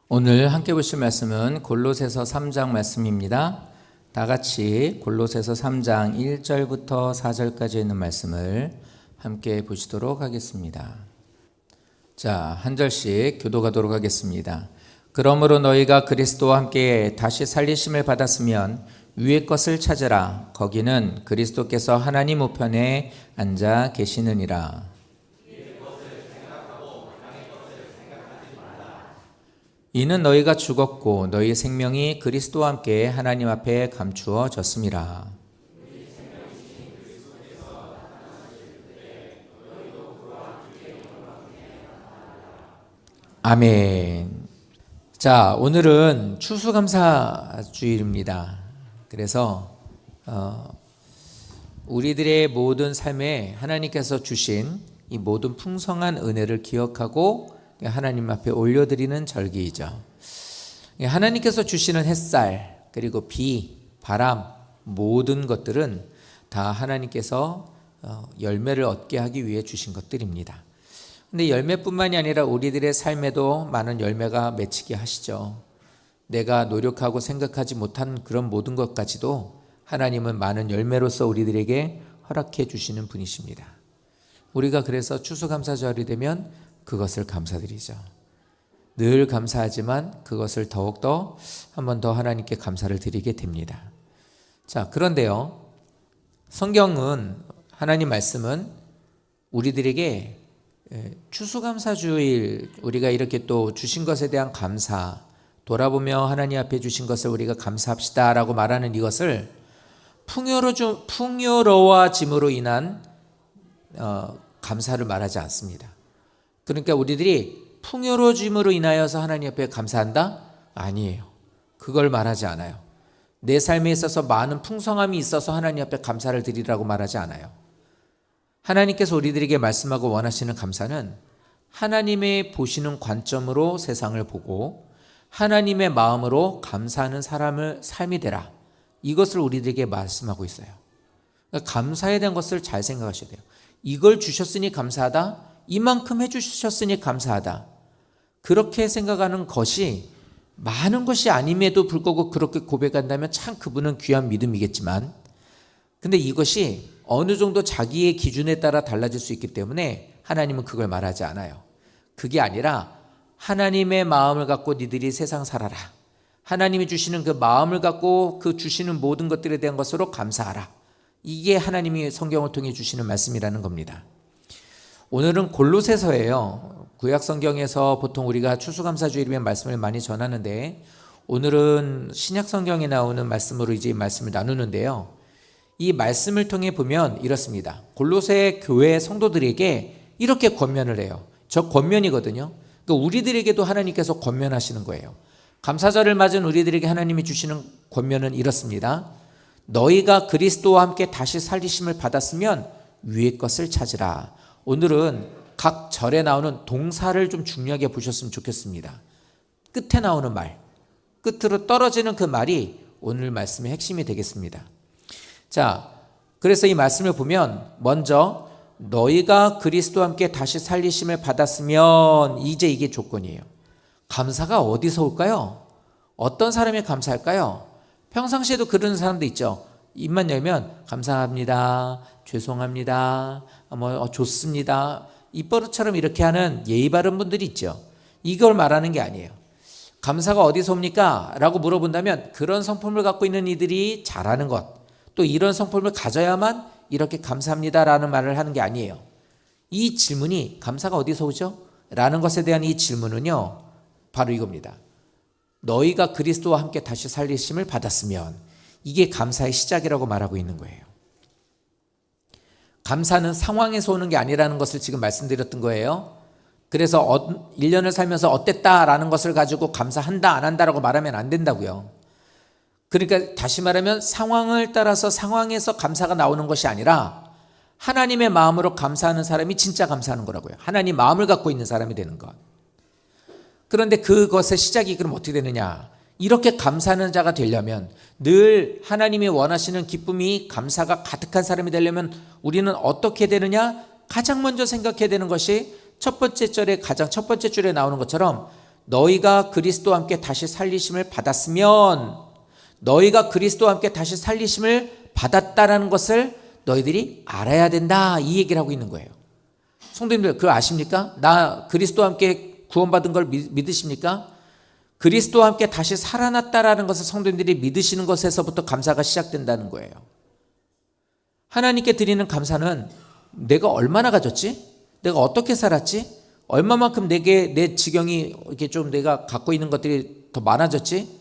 오늘 함께 보실 말씀은 골로새서 3장 말씀입니다. 다 같이 골로새서 3장 1절부터 4절까지 있는 말씀을 함께 보시도록 하겠습니다. 자, 한 절씩 교독하도록 하겠습니다. 그러므로 너희가 그리스도와 함께 다시 살리심을 받았으면 위의 것을 찾으라. 거기는 그리스도께서 하나님 우편에 앉아 계시느니라. 이는 너희가 죽었고 너희 생명이 그리스도와 함께 하나님 앞에 감추어졌음이라. 아멘. 자, 오늘은 추수감사주일입니다. 그래서 우리들의 모든 삶에 하나님께서 주신 이 모든 풍성한 은혜를 기억하고 하나님 앞에 올려드리는 절기이죠. 하나님께서 주시는 햇살, 그리고 비, 바람, 모든 것들은 다 하나님께서 열매를 얻게 하기 위해 주신 것들입니다. 근데 열매뿐만이 아니라 우리들의 삶에도 많은 열매가 맺히게 하시죠. 내가 노력하고 생각하지 못한 그런 모든 것까지도 하나님은 많은 열매로서 우리들에게 허락해 주시는 분이십니다. 우리가 그래서 추수감사절이 되면 그것을 감사드리죠. 늘 감사하지만 그것을 더욱더 한 번 더 하나님께 감사를 드리게 됩니다. 자, 그런데요, 성경은, 하나님 말씀은 우리들에게 추수감사주일, 우리가 이렇게 또 주신 것에 대한 감사, 돌아보며 하나님 앞에 주신 것을 우리가 감사합시다 라고 말하는 이것을 풍요로워짐으로 인한 감사를 말하지 않습니다. 그러니까 우리들이 풍요로워짐으로 인하여서 하나님 앞에 감사한다? 아니에요. 그걸 말하지 않아요. 내 삶에 있어서 많은 풍성함이 있어서 하나님 앞에 감사를 드리라고 말하지 않아요. 하나님께서 우리들에게 말씀하고 원하시는 감사는 하나님의 보시는 관점으로 세상을 보고 하나님의 마음으로 감사하는 삶이 되라. 이것을 우리들에게 말씀하고 있어요. 그러니까 감사에 대한 것을 잘 생각하셔야 돼요. 이걸 주셨으니 감사하다. 이만큼 해주셨으니 감사하다. 그렇게 생각하는 것이 많은 것이 아님에도 불구하고 그렇게 고백한다면 참 그분은 귀한 믿음이겠지만, 근데 이것이 어느 정도 자기의 기준에 따라 달라질 수 있기 때문에 하나님은 그걸 말하지 않아요. 그게 아니라 하나님의 마음을 갖고 니들이 세상 살아라. 하나님이 주시는 그 마음을 갖고 그 주시는 모든 것들에 대한 것으로 감사하라. 이게 하나님이 성경을 통해 주시는 말씀이라는 겁니다. 오늘은 골로새서예요. 구약 성경에서 보통 우리가 추수감사주일이면 말씀을 많이 전하는데, 오늘은 신약 성경에 나오는 말씀으로 이제 이 말씀을 나누는데요. 이 말씀을 통해 보면 이렇습니다. 골로새 교회 성도들에게 이렇게 권면을 해요. 저 권면이거든요. 그러니까 우리들에게도 하나님께서 권면하시는 거예요. 감사절을 맞은 우리들에게 하나님이 주시는 권면은 이렇습니다. 너희가 그리스도와 함께 다시 살리심을 받았으면 위의 것을 찾으라. 오늘은 각 절에 나오는 동사를 좀 중요하게 보셨으면 좋겠습니다. 끝에 나오는 말, 끝으로 떨어지는 그 말이 오늘 말씀의 핵심이 되겠습니다. 자, 그래서 이 말씀을 보면 먼저 너희가 그리스도와 함께 다시 살리심을 받았으면, 이제 이게 조건이에요. 감사가 어디서 올까요? 어떤 사람이 감사할까요? 평상시에도 그런 사람도 있죠. 입만 열면 감사합니다, 죄송합니다, 좋습니다, 입버릇처럼 이렇게 하는 예의 바른 분들이 있죠. 이걸 말하는 게 아니에요. 감사가 어디서 옵니까? 라고 물어본다면 그런 성품을 갖고 있는 이들이 잘하는 것, 또 이런 성품을 가져야만 이렇게 감사합니다 라는 말을 하는 게 아니에요. 이 질문이 감사가 어디서 오죠? 라는 것에 대한 이 질문은요, 바로 이겁니다. 너희가 그리스도와 함께 다시 살리심을 받았으면, 이게 감사의 시작이라고 말하고 있는 거예요. 감사는 상황에서 오는 게 아니라는 것을 지금 말씀드렸던 거예요. 그래서 1년을 살면서 어땠다라는 것을 가지고 감사한다 안 한다라고 말하면 안 된다고요. 그러니까 다시 말하면 상황을 따라서 상황에서 감사가 나오는 것이 아니라 하나님의 마음으로 감사하는 사람이 진짜 감사하는 거라고요. 하나님 마음을 갖고 있는 사람이 되는 것. 그런데 그것의 시작이 그럼 어떻게 되느냐? 이렇게 감사하는 자가 되려면, 늘 하나님이 원하시는 기쁨이, 감사가 가득한 사람이 되려면 우리는 어떻게 되느냐? 가장 먼저 생각해야 되는 것이 첫 번째 절에, 가장 첫 번째 줄에 나오는 것처럼 너희가 그리스도와 함께 다시 살리심을 받았으면, 너희가 그리스도와 함께 다시 살리심을 받았다라는 것을 너희들이 알아야 된다, 이 얘기를 하고 있는 거예요. 성도님들, 그거 아십니까? 나 그리스도와 함께 구원받은 걸 믿으십니까? 그리스도와 함께 다시 살아났다라는 것을 성도님들이 믿으시는 것에서부터 감사가 시작된다는 거예요. 하나님께 드리는 감사는 내가 얼마나 가졌지? 내가 어떻게 살았지? 얼마만큼 내 지경이 이렇게 좀 내가 갖고 있는 것들이 더 많아졌지?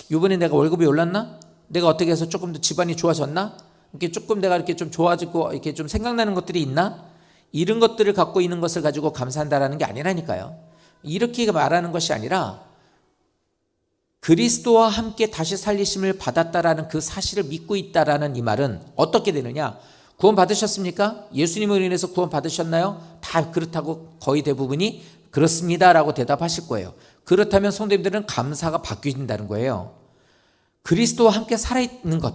이번에 내가 월급이 올랐나? 내가 어떻게 해서 조금 더 집안이 좋아졌나? 이렇게 조금 내가 이렇게 좀 좋아지고 이렇게 좀 생각나는 것들이 있나? 이런 것들을 갖고 있는 것을 가지고 감사한다라는 게 아니라니까요. 이렇게 말하는 것이 아니라 그리스도와 함께 다시 살리심을 받았다라는 그 사실을 믿고 있다라는 이 말은 어떻게 되느냐? 구원 받으셨습니까? 예수님으로 인해서 구원 받으셨나요? 다 그렇다고 거의 대부분이 그렇습니다라고 대답하실 거예요. 그렇다면 성도님들은 감사가 바뀐다는 거예요. 그리스도와 함께 살아있는 것,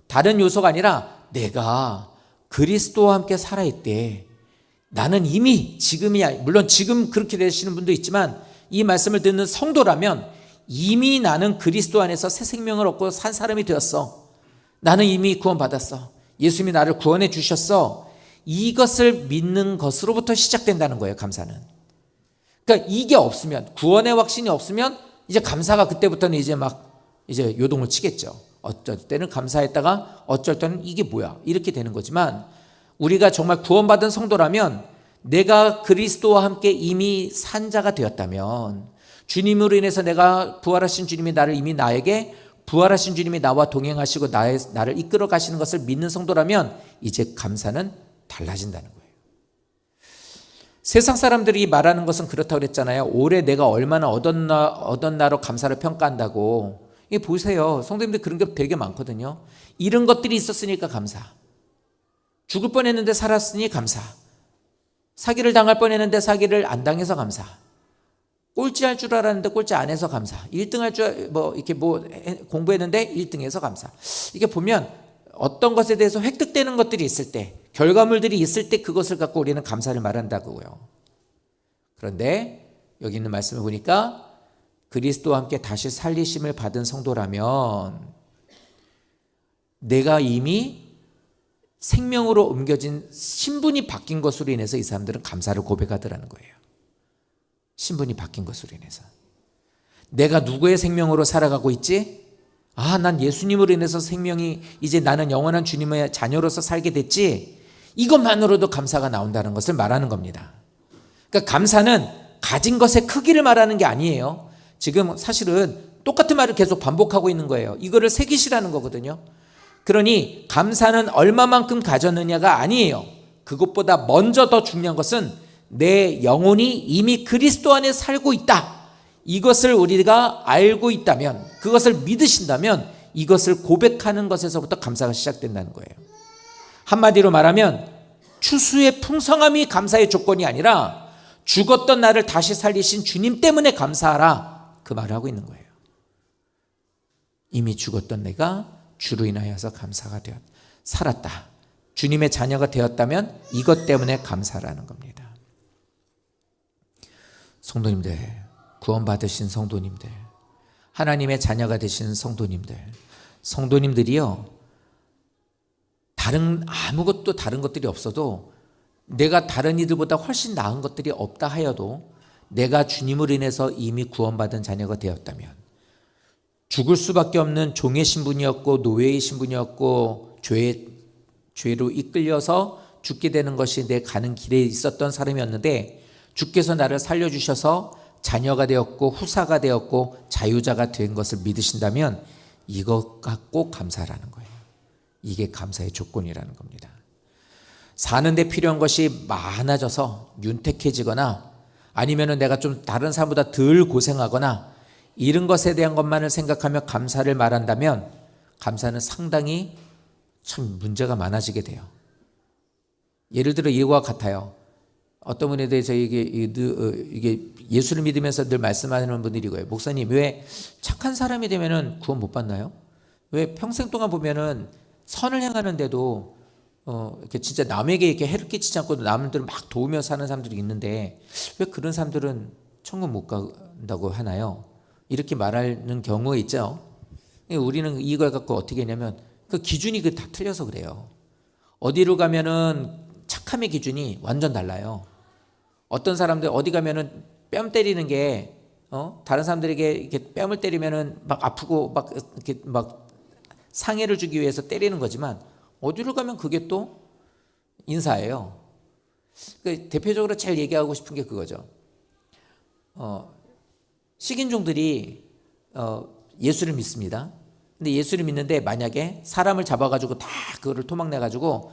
다른 요소가 아니라 내가 그리스도와 함께 살아있대. 나는 이미 지금이야, 물론 지금 그렇게 되시는 분도 있지만 이 말씀을 듣는 성도라면 이미 나는 그리스도 안에서 새 생명을 얻고 산 사람이 되었어. 나는 이미 구원받았어. 예수님이 나를 구원해 주셨어. 이것을 믿는 것으로부터 시작된다는 거예요, 감사는. 그러니까 이게 없으면, 구원의 확신이 없으면 이제 감사가 그때부터는 이제 요동을 치겠죠. 어쩔 때는 감사했다가 어쩔 때는 이게 뭐야, 이렇게 되는 거지만, 우리가 정말 구원받은 성도라면 내가 그리스도와 함께 이미 산 자가 되었다면, 주님으로 인해서 내가 부활하신 주님이 나에게 부활하신 주님이 나와 동행하시고 나를 이끌어 가시는 것을 믿는 성도라면 이제 감사는 달라진다는 거예요. 세상 사람들이 말하는 것은 그렇다고 그랬잖아요. 올해 내가 얼마나 얻었나로 감사를 평가한다고. 이게 보세요. 성도님들 그런 게 되게 많거든요. 이런 것들이 있었으니까 감사. 죽을 뻔했는데 살았으니 감사. 사기를 당할 뻔했는데 사기를 안 당해서 감사. 꼴찌할 줄 알았는데 꼴찌 안 해서 감사. 1등 할 줄 공부했는데 1등해서 감사. 이게 보면 어떤 것에 대해서 획득되는 것들이 있을 때, 결과물들이 있을 때 그것을 갖고 우리는 감사를 말한다고요. 그런데 여기 있는 말씀을 보니까 그리스도와 함께 다시 살리심을 받은 성도라면 내가 이미 생명으로 옮겨진 신분이 바뀐 것으로 인해서 이 사람들은 감사를 고백하더라는 거예요. 신분이 바뀐 것으로 인해서. 내가 누구의 생명으로 살아가고 있지? 난 예수님으로 인해서 생명이, 이제 나는 영원한 주님의 자녀로서 살게 됐지? 이것만으로도 감사가 나온다는 것을 말하는 겁니다. 그러니까 감사는 가진 것의 크기를 말하는 게 아니에요. 지금 사실은 똑같은 말을 계속 반복하고 있는 거예요. 이거를 새기시라는 거거든요. 그러니 감사는 얼마만큼 가졌느냐가 아니에요. 그것보다 먼저 더 중요한 것은 내 영혼이 이미 그리스도 안에 살고 있다. 이것을 우리가 알고 있다면, 그것을 믿으신다면 이것을 고백하는 것에서부터 감사가 시작된다는 거예요. 한마디로 말하면 추수의 풍성함이 감사의 조건이 아니라 죽었던 나를 다시 살리신 주님 때문에 감사하라, 그 말을 하고 있는 거예요. 이미 죽었던 내가 주로 인하여서 감사가 살았다. 주님의 자녀가 되었다면 이것 때문에 감사라는 겁니다. 성도님들, 구원받으신 성도님들, 하나님의 자녀가 되신 성도님들이요, 아무것도 다른 것들이 없어도, 내가 다른 이들보다 훨씬 나은 것들이 없다 하여도 내가 주님으로 인해서 이미 구원받은 자녀가 되었다면, 죽을 수밖에 없는 종의 신분이었고 노예의 신분이었고 죄로 이끌려서 죽게 되는 것이 내 가는 길에 있었던 사람이었는데, 주께서 나를 살려주셔서 자녀가 되었고 후사가 되었고 자유자가 된 것을 믿으신다면 이것 갖고 감사라는 거예요. 이게 감사의 조건이라는 겁니다. 사는데 필요한 것이 많아져서 윤택해지거나 아니면 내가 좀 다른 사람보다 덜 고생하거나 이런 것에 대한 것만을 생각하며 감사를 말한다면 감사는 상당히 참 문제가 많아지게 돼요. 예를 들어 이와 같아요. 어떤 분에 대해서 이게 예수를 믿으면서 늘 말씀하는 분들이 이거예요. 목사님, 왜 착한 사람이 되면은 구원 못 받나요? 왜 평생 동안 보면은 선을 행하는데도 이렇게 진짜 남에게 이렇게 해를 끼치지 않고 남들을 막 도우며 사는 사람들이 있는데 왜 그런 사람들은 천국 못 간다고 하나요? 이렇게 말하는 경우가 있죠. 우리는 이걸 갖고 어떻게 했냐면 그 기준이 다 틀려서 그래요. 어디로 가면은 착함의 기준이 완전 달라요. 어떤 사람들 어디 가면은 뺨 때리는 게 다른 사람들에게 이렇게 뺨을 때리면은 막 아프고 막 이렇게 막 상해를 주기 위해서 때리는 거지만 어디로 가면 그게 또 인사예요. 그러니까 대표적으로 제일 얘기하고 싶은 게 그거죠. 식인종들이 예수를 믿습니다. 근데 예수를 믿는데 만약에 사람을 잡아가지고 다 그거를 토막내가지고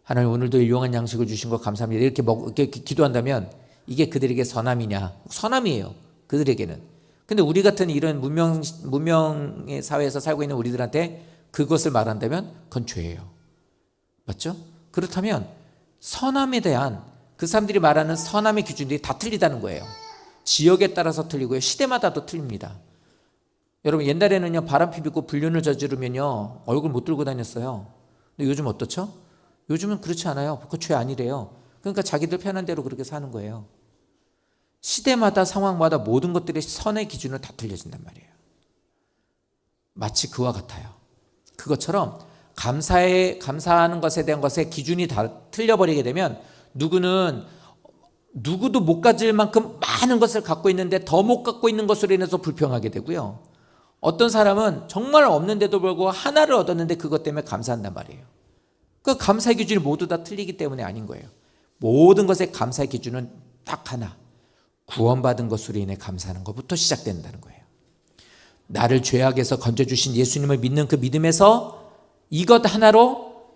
하나님 오늘도 일용한 양식을 주신 거 감사합니다 이렇게 기도한다면 이게 그들에게 선함이냐? 선함이에요. 그들에게는. 근데 우리 같은 이런 문명의 사회에서 살고 있는 우리들한테 그것을 말한다면 그건 죄예요. 맞죠? 그렇다면 선함에 대한 그 사람들이 말하는 선함의 기준들이 다 틀리다는 거예요. 지역에 따라서 틀리고요. 시대마다도 틀립니다. 여러분 옛날에는요 바람 피우고 불륜을 저지르면요 얼굴 못 들고 다녔어요. 근데 요즘 어떻죠? 요즘은 그렇지 않아요. 그거 죄 아니래요. 그러니까 자기들 편한 대로 그렇게 사는 거예요. 시대마다 상황마다 모든 것들의 선의 기준은 다 틀려진단 말이에요. 마치 그와 같아요. 그것처럼 감사하는 것에 대한 것의 기준이 다 틀려버리게 되면 누구도 못 가질 만큼 많은 것을 갖고 있는데 더 못 갖고 있는 것으로 인해서 불평하게 되고요. 어떤 사람은 정말 없는데도 불구하고 하나를 얻었는데 그것 때문에 감사한단 말이에요. 그 감사의 기준이 모두 다 틀리기 때문에 아닌 거예요. 모든 것의 감사의 기준은 딱 하나. 구원받은 것으로 인해 감사하는 것부터 시작된다는 거예요. 나를 죄악에서 건져주신 예수님을 믿는 그 믿음에서 이것 하나로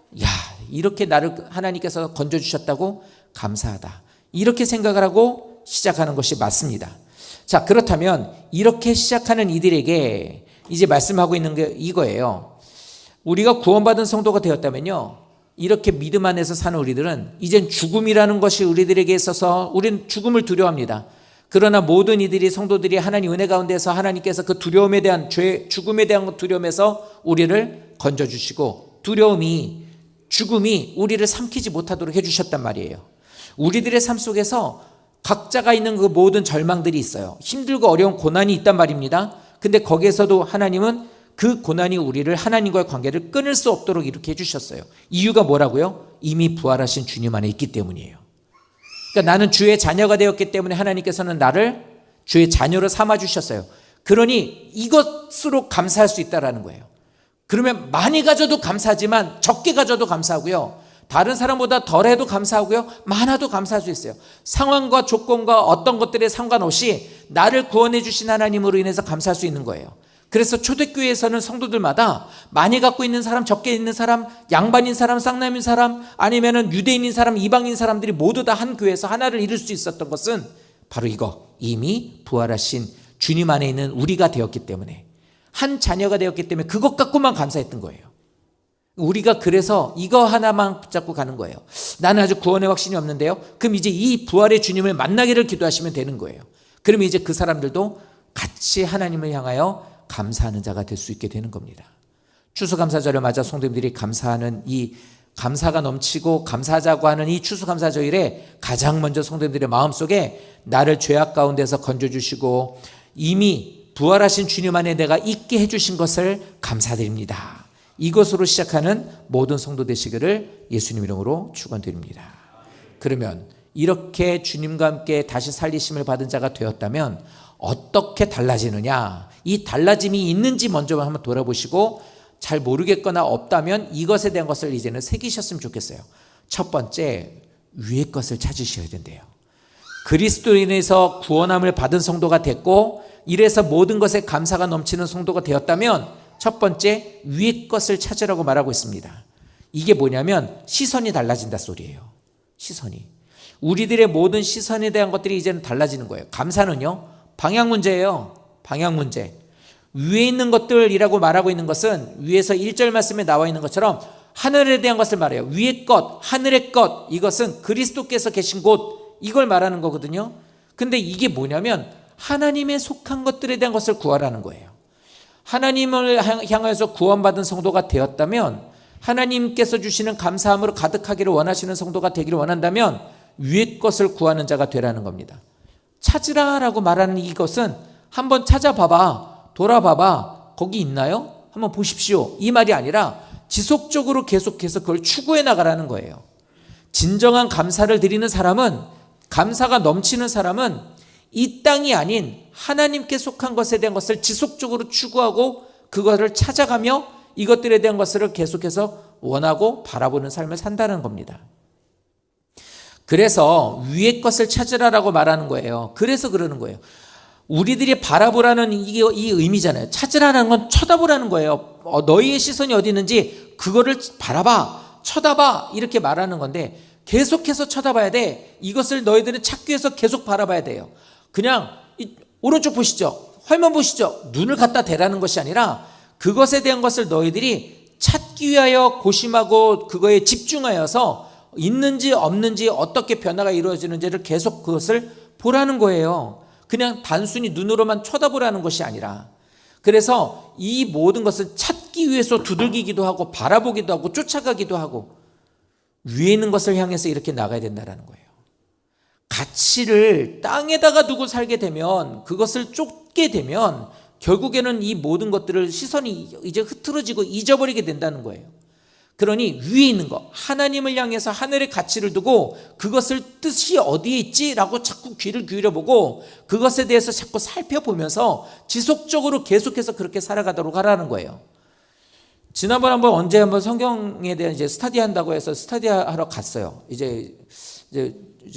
이렇게 나를 하나님께서 건져주셨다고 감사하다. 이렇게 생각을 하고 시작하는 것이 맞습니다. 자, 그렇다면 이렇게 시작하는 이들에게 이제 말씀하고 있는 게 이거예요. 우리가 구원받은 성도가 되었다면요. 이렇게 믿음 안에서 사는 우리들은 이젠 죽음이라는 것이 우리들에게 있어서 우리는 죽음을 두려워합니다. 그러나 모든 이들이 성도들이 하나님 은혜 가운데서 하나님께서 그 두려움에 대한 죽음에 대한 두려움에서 우리를 건져주시고 죽음이 우리를 삼키지 못하도록 해주셨단 말이에요. 우리들의 삶 속에서 각자가 있는 그 모든 절망들이 있어요. 힘들고 어려운 고난이 있단 말입니다. 근데 거기에서도 하나님은 그 고난이 우리를 하나님과의 관계를 끊을 수 없도록 이렇게 해주셨어요. 이유가 뭐라고요? 이미 부활하신 주님 안에 있기 때문이에요. 그러니까 나는 주의 자녀가 되었기 때문에 하나님께서는 나를 주의 자녀로 삼아주셨어요. 그러니 이것으로 감사할 수 있다는 거예요. 그러면 많이 가져도 감사하지만 적게 가져도 감사하고요. 다른 사람보다 덜해도 감사하고요. 많아도 감사할 수 있어요. 상황과 조건과 어떤 것들에 상관없이 나를 구원해 주신 하나님으로 인해서 감사할 수 있는 거예요. 그래서 초대교회에서는 성도들마다 많이 갖고 있는 사람, 적게 있는 사람, 양반인 사람, 쌍남인 사람, 아니면은 유대인인 사람, 이방인 사람들이 모두 다 한 교회에서 하나를 이룰 수 있었던 것은 바로 이거, 이미 부활하신 주님 안에 있는 우리가 되었기 때문에, 한 자녀가 되었기 때문에 그것 갖고만 감사했던 거예요. 우리가 그래서 이거 하나만 붙잡고 가는 거예요. 나는 아직 구원의 확신이 없는데요. 그럼 이제 이 부활의 주님을 만나기를 기도하시면 되는 거예요. 그러면 이제 그 사람들도 같이 하나님을 향하여 감사하는 자가 될 수 있게 되는 겁니다. 추수감사절을 맞아 성도님들이 감사하는 이 감사가 넘치고 감사하자고 하는 이 추수감사절에 가장 먼저 성도님들의 마음속에 나를 죄악 가운데서 건져주시고 이미 부활하신 주님 안에 내가 있게 해주신 것을 감사드립니다. 이것으로 시작하는 모든 성도 되시기를 예수님 이름으로 축원드립니다. 그러면 이렇게 주님과 함께 다시 살리심을 받은 자가 되었다면 어떻게 달라지느냐? 이 달라짐이 있는지 먼저 한번 돌아보시고 잘 모르겠거나 없다면 이것에 대한 것을 이제는 새기셨으면 좋겠어요. 첫 번째, 위의 것을 찾으셔야 된대요. 그리스도인에서 구원함을 받은 성도가 됐고 이래서 모든 것에 감사가 넘치는 성도가 되었다면 첫 번째, 위의 것을 찾으라고 말하고 있습니다. 이게 뭐냐면 시선이 달라진다 소리예요. 시선이. 우리들의 모든 시선에 대한 것들이 이제는 달라지는 거예요. 감사는요, 방향 문제예요. 방향 문제. 위에 있는 것들이라고 말하고 있는 것은 위에서 1절 말씀에 나와 있는 것처럼 하늘에 대한 것을 말해요. 위의 것, 하늘의 것, 이것은 그리스도께서 계신 곳, 이걸 말하는 거거든요. 근데 이게 뭐냐면 하나님에 속한 것들에 대한 것을 구하라는 거예요. 하나님을 향해서 구원받은 성도가 되었다면, 하나님께서 주시는 감사함으로 가득하기를 원하시는 성도가 되기를 원한다면 위의 것을 구하는 자가 되라는 겁니다. 찾으라라고 말하는 이것은 한번 찾아봐봐, 돌아봐봐, 거기 있나요? 한번 보십시오. 이 말이 아니라 지속적으로 계속해서 그걸 추구해 나가라는 거예요. 진정한 감사를 드리는 사람은, 감사가 넘치는 사람은 이 땅이 아닌 하나님께 속한 것에 대한 것을 지속적으로 추구하고 그것을 찾아가며 이것들에 대한 것을 계속해서 원하고 바라보는 삶을 산다는 겁니다. 그래서 위의 것을 찾으라라고 말하는 거예요. 그래서 그러는 거예요. 우리들이 바라보라는 이 의미잖아요. 찾으라는 건 쳐다보라는 거예요. 너희의 시선이 어디 있는지 그거를 바라봐, 쳐다봐, 이렇게 말하는 건데 계속해서 쳐다봐야 돼. 이것을 너희들은 찾기 위해서 계속 바라봐야 돼요. 그냥 오른쪽 보시죠, 화면 보시죠, 눈을 갖다 대라는 것이 아니라 그것에 대한 것을 너희들이 찾기 위하여 고심하고 그거에 집중하여서 있는지 없는지 어떻게 변화가 이루어지는지를 계속 그것을 보라는 거예요. 그냥 단순히 눈으로만 쳐다보라는 것이 아니라. 그래서 이 모든 것을 찾기 위해서 두들기기도 하고 바라보기도 하고 쫓아가기도 하고 위에 있는 것을 향해서 이렇게 나가야 된다는 거예요. 가치를 땅에다가 두고 살게 되면, 그것을 쫓게 되면 결국에는 이 모든 것들을 시선이 이제 흐트러지고 잊어버리게 된다는 거예요. 그러니 위에 있는 것, 하나님을 향해서 하늘의 가치를 두고 그것을 뜻이 어디에 있지라고 자꾸 귀를 기울여보고 그것에 대해서 자꾸 살펴보면서 지속적으로 계속해서 그렇게 살아가도록 하라는 거예요. 지난번 언제 한번 성경에 대한 이제 스터디한다고 해서 스터디하러 갔어요. 이제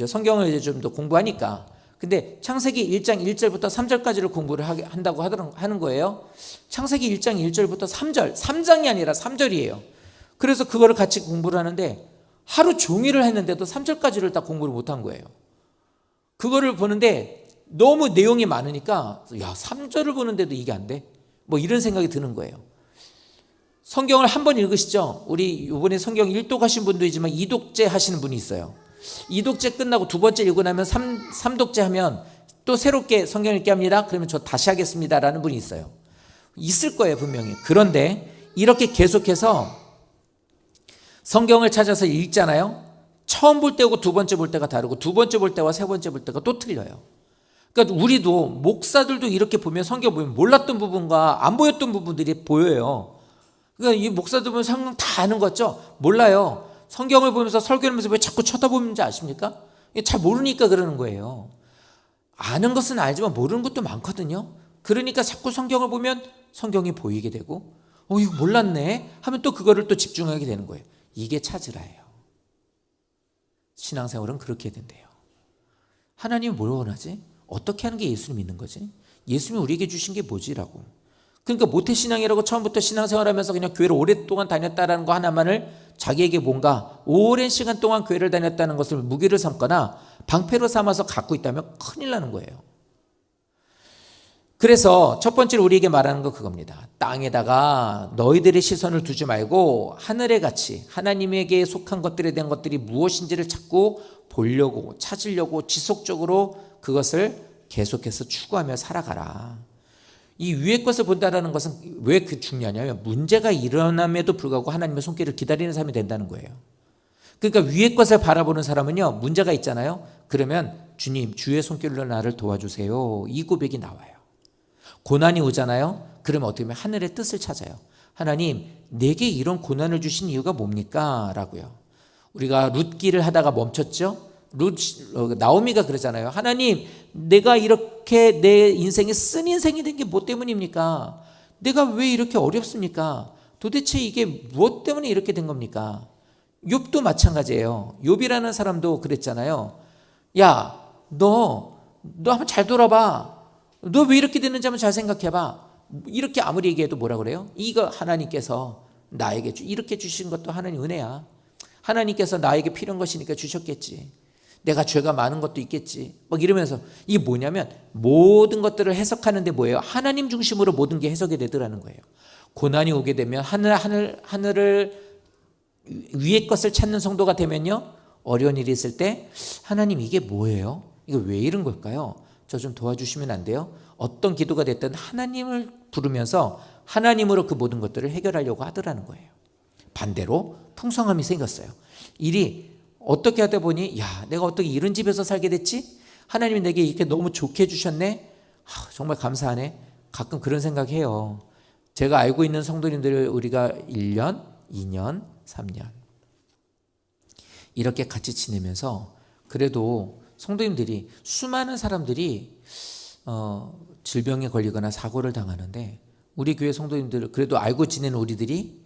성경을 이제 좀 더 공부하니까. 근데 창세기 1장 1절부터 3절까지를 공부를 한다고 하는 거예요. 창세기 1장 1절부터 3절, 3장이 아니라 3절이에요. 그래서 그거를 같이 공부를 하는데 하루 종일을 했는데도 3절까지를 다 공부를 못한 거예요. 그거를 보는데 너무 내용이 많으니까 3절을 보는데도 이게 안 돼? 뭐 이런 생각이 드는 거예요. 성경을 한 번 읽으시죠. 우리 이번에 성경 1독 하신 분도 있지만 2독째 하시는 분이 있어요. 2독째 끝나고 두 번째 읽고 나면 3독째 하면 또 새롭게 성경 읽게 합니다. 그러면 저 다시 하겠습니다 라는 분이 있어요. 있을 거예요, 분명히. 그런데 이렇게 계속해서 성경을 찾아서 읽잖아요. 처음 볼 때하고 두 번째 볼 때가 다르고 두 번째 볼 때와 세 번째 볼 때가 또 틀려요. 그러니까 우리도, 목사들도 이렇게 보면, 성경 보면 몰랐던 부분과 안 보였던 부분들이 보여요. 그러니까 이 목사들 보면 성경 다 아는 거 같죠? 몰라요. 성경을 보면서 설교를 하면서 왜 자꾸 쳐다보는지 아십니까? 잘 모르니까 그러는 거예요. 아는 것은 알지만 모르는 것도 많거든요. 그러니까 자꾸 성경을 보면 성경이 보이게 되고 이거 몰랐네 하면 또 그거를 또 집중하게 되는 거예요. 이게 찾으라예요. 신앙생활은 그렇게 된대요. 하나님은 뭘 원하지? 어떻게 하는 게 예수를 믿는 거지? 예수님이 우리에게 주신 게 뭐지라고. 그러니까 모태신앙이라고 처음부터 신앙생활하면서 그냥 교회를 오랫동안 다녔다는 거 하나만을 자기에게 뭔가 오랜 시간 동안 교회를 다녔다는 것을 무기를 삼거나 방패로 삼아서 갖고 있다면 큰일 나는 거예요. 그래서 첫 번째로 우리에게 말하는 거 그겁니다. 땅에다가 너희들의 시선을 두지 말고 하늘의 가치, 하나님에게 속한 것들에 대한 것들이 무엇인지를 자꾸 보려고, 찾으려고 지속적으로 그것을 계속해서 추구하며 살아가라. 이 위의 것을 본다는 것은 왜 그 중요하냐면 문제가 일어남에도 불구하고 하나님의 손길을 기다리는 사람이 된다는 거예요. 그러니까 위의 것을 바라보는 사람은요, 문제가 있잖아요. 그러면 주님, 주의 손길로 나를 도와주세요. 이 고백이 나와요. 고난이 오잖아요. 그러면 어떻게 하면 하늘의 뜻을 찾아요. 하나님, 내게 이런 고난을 주신 이유가 뭡니까? 라고요. 우리가 룻기를 하다가 멈췄죠. 나오미가 그러잖아요. 하나님, 내가 이렇게 내 인생에 쓴 인생이 된 게 뭐 때문입니까? 내가 왜 이렇게 어렵습니까? 도대체 이게 무엇 때문에 이렇게 된 겁니까? 욥도 마찬가지예요. 욥이라는 사람도 그랬잖아요. 야, 너 한번 잘 돌아봐. 너 왜 이렇게 됐는지 한번 잘 생각해봐. 이렇게 아무리 얘기해도 뭐라 그래요? 이거 하나님께서 나에게 이렇게 주신 것도 하나님 은혜야. 하나님께서 나에게 필요한 것이니까 주셨겠지. 내가 죄가 많은 것도 있겠지. 막 이러면서 이게 뭐냐면 모든 것들을 해석하는데 뭐예요? 하나님 중심으로 모든 게 해석이 되더라는 거예요. 고난이 오게 되면 하늘을 위의 것을 찾는 성도가 되면요, 어려운 일이 있을 때 하나님 이게 뭐예요? 이거 왜 이런 걸까요? 저 좀 도와주시면 안 돼요? 어떤 기도가 됐든 하나님을 부르면서 하나님으로 그 모든 것들을 해결하려고 하더라는 거예요. 반대로 풍성함이 생겼어요. 일이 어떻게 하다 보니 내가 어떻게 이런 집에서 살게 됐지? 하나님이 내게 이렇게 너무 좋게 해주셨네. 정말 감사하네. 가끔 그런 생각해요. 제가 알고 있는 성도님들 우리가 1년, 2년, 3년 이렇게 같이 지내면서 그래도 성도님들이 수많은 사람들이 질병에 걸리거나 사고를 당하는데 우리 교회 성도님들 그래도 알고 지내는 우리들이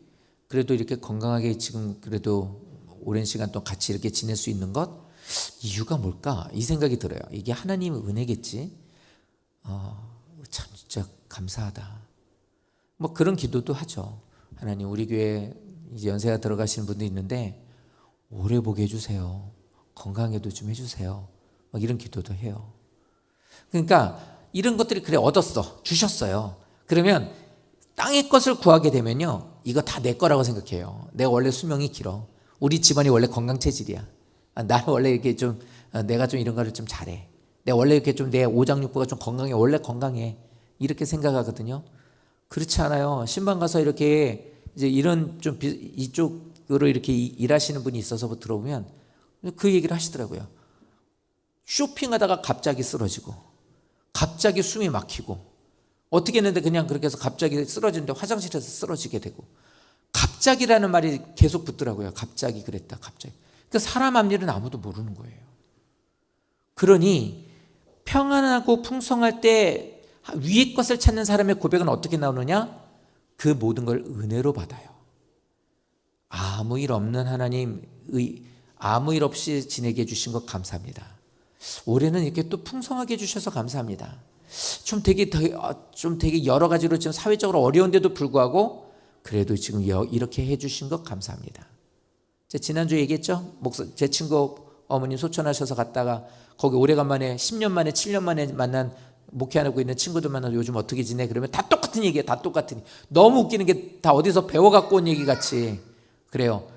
그래도 이렇게 건강하게 지금 그래도 오랜 시간 동안 같이 이렇게 지낼 수 있는 것 이유가 뭘까? 이 생각이 들어요. 이게 하나님의 은혜겠지. 참 진짜 감사하다. 뭐 그런 기도도 하죠. 하나님 우리 교회 이제 연세가 들어가시는 분도 있는데 오래 보게 해주세요. 건강에도 좀 해주세요. 막 이런 기도도 해요. 그러니까 이런 것들이 그래 얻었어. 주셨어요. 그러면 땅의 것을 구하게 되면요. 이거 다 내 거라고 생각해요. 내가 원래 수명이 길어. 우리 집안이 원래 건강 체질이야. 나 원래 이렇게 좀 내가 좀 이런 거를 좀 잘해. 내가 원래 이렇게 좀 내 오장육부가 좀 건강해. 원래 건강해. 이렇게 생각하거든요. 그렇지 않아요. 신방 가서 이렇게 이제 이런 좀 이쪽으로 이렇게 일하시는 분이 있어서 들어보면 그 얘기를 하시더라고요. 쇼핑하다가 갑자기 쓰러지고 갑자기 숨이 막히고 어떻게 했는데 그냥 그렇게 해서 갑자기 쓰러지는데 화장실에서 쓰러지게 되고 갑자기라는 말이 계속 붙더라고요. 갑자기 그랬다. 갑자기. 그러니까 사람 앞일은 아무도 모르는 거예요. 그러니 평안하고 풍성할 때 위의 것을 찾는 사람의 고백은 어떻게 나오느냐? 그 모든 걸 은혜로 받아요. 아무 일 없는 하나님, 아무 일 없이 지내게 해주신 것 감사합니다. 올해는 이렇게 또 풍성하게 해주셔서 감사합니다. 좀 되게 여러 가지로 지금 사회적으로 어려운데도 불구하고 그래도 지금 이렇게 해주신 것 감사합니다. 제가 지난주에 얘기했죠? 제 친구 어머님 소천하셔서 갔다가 거기 오래간만에 10년 만에 7년 만에 만난 목회하고 있는 친구들 만나서 요즘 어떻게 지내? 그러면 다 똑같은 얘기예요. 다 똑같은. 너무 웃기는 게 다 어디서 배워갖고 온 얘기 같이 그래요.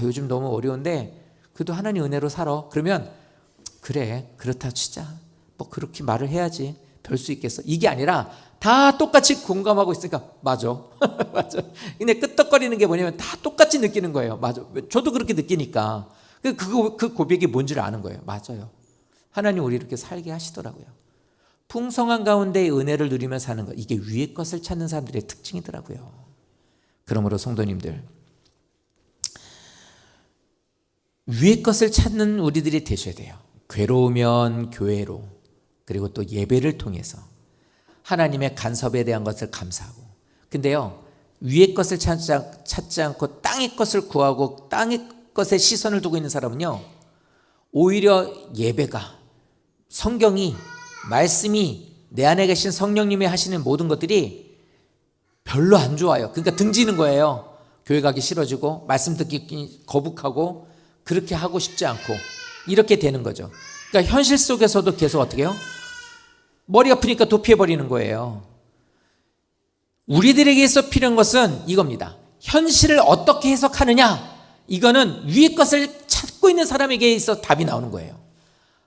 요즘 너무 어려운데 그래도 하나님 은혜로 살아. 그러면 그래 그렇다 치자. 뭐 그렇게 말을 해야지. 별 수 있겠어. 이게 아니라 다 똑같이 공감하고 있으니까 맞아. 맞아. 근데 끄떡거리는 게 뭐냐면 다 똑같이 느끼는 거예요. 맞아. 저도 그렇게 느끼니까. 그 고백이 뭔지를 아는 거예요. 맞아요. 하나님 우리 이렇게 살게 하시더라고요. 풍성한 가운데 은혜를 누리며 사는 것. 이게 위의 것을 찾는 사람들의 특징이더라고요. 그러므로 성도님들 위의 것을 찾는 우리들이 되셔야 돼요. 괴로우면 교회로 그리고 또 예배를 통해서 하나님의 간섭에 대한 것을 감사하고 근데요 위의 것을 찾지 않고 땅의 것을 구하고 땅의 것에 시선을 두고 있는 사람은요 오히려 예배가 성경이 말씀이 내 안에 계신 성령님이 하시는 모든 것들이 별로 안 좋아요. 그러니까 등지는 거예요. 교회 가기 싫어지고 말씀 듣기 거북하고 그렇게 하고 싶지 않고 이렇게 되는 거죠. 그러니까 현실 속에서도 계속 어떻게 해요? 머리 아프니까 도피해버리는 거예요. 우리들에게 있어 필요한 것은 이겁니다. 현실을 어떻게 해석하느냐 이거는 위의 것을 찾고 있는 사람에게 있어 답이 나오는 거예요.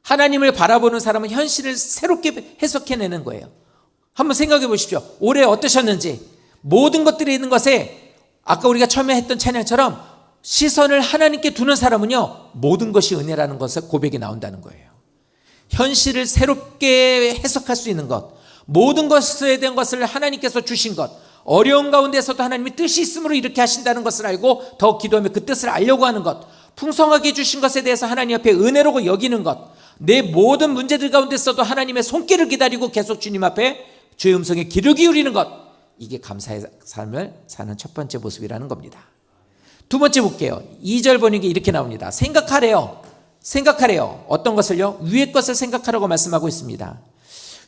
하나님을 바라보는 사람은 현실을 새롭게 해석해내는 거예요. 한번 생각해 보십시오. 올해 어떠셨는지 모든 것들이 있는 것에 아까 우리가 처음에 했던 찬양처럼 시선을 하나님께 두는 사람은요 모든 것이 은혜라는 것을 고백이 나온다는 거예요. 현실을 새롭게 해석할 수 있는 것 모든 것에 대한 것을 하나님께서 주신 것 어려운 가운데서도 하나님이 뜻이 있으므로 이렇게 하신다는 것을 알고 더 기도하며 그 뜻을 알려고 하는 것 풍성하게 주신 것에 대해서 하나님 앞에 은혜로 여기는 것 내 모든 문제들 가운데서도 하나님의 손길을 기다리고 계속 주님 앞에 주의 음성에 귀를 기울이는 것 이게 감사의 삶을 사는 첫 번째 모습이라는 겁니다. 두 번째 볼게요. 2절 보니까 이렇게 나옵니다. 생각하래요. 어떤 것을요? 위의 것을 생각하라고 말씀하고 있습니다.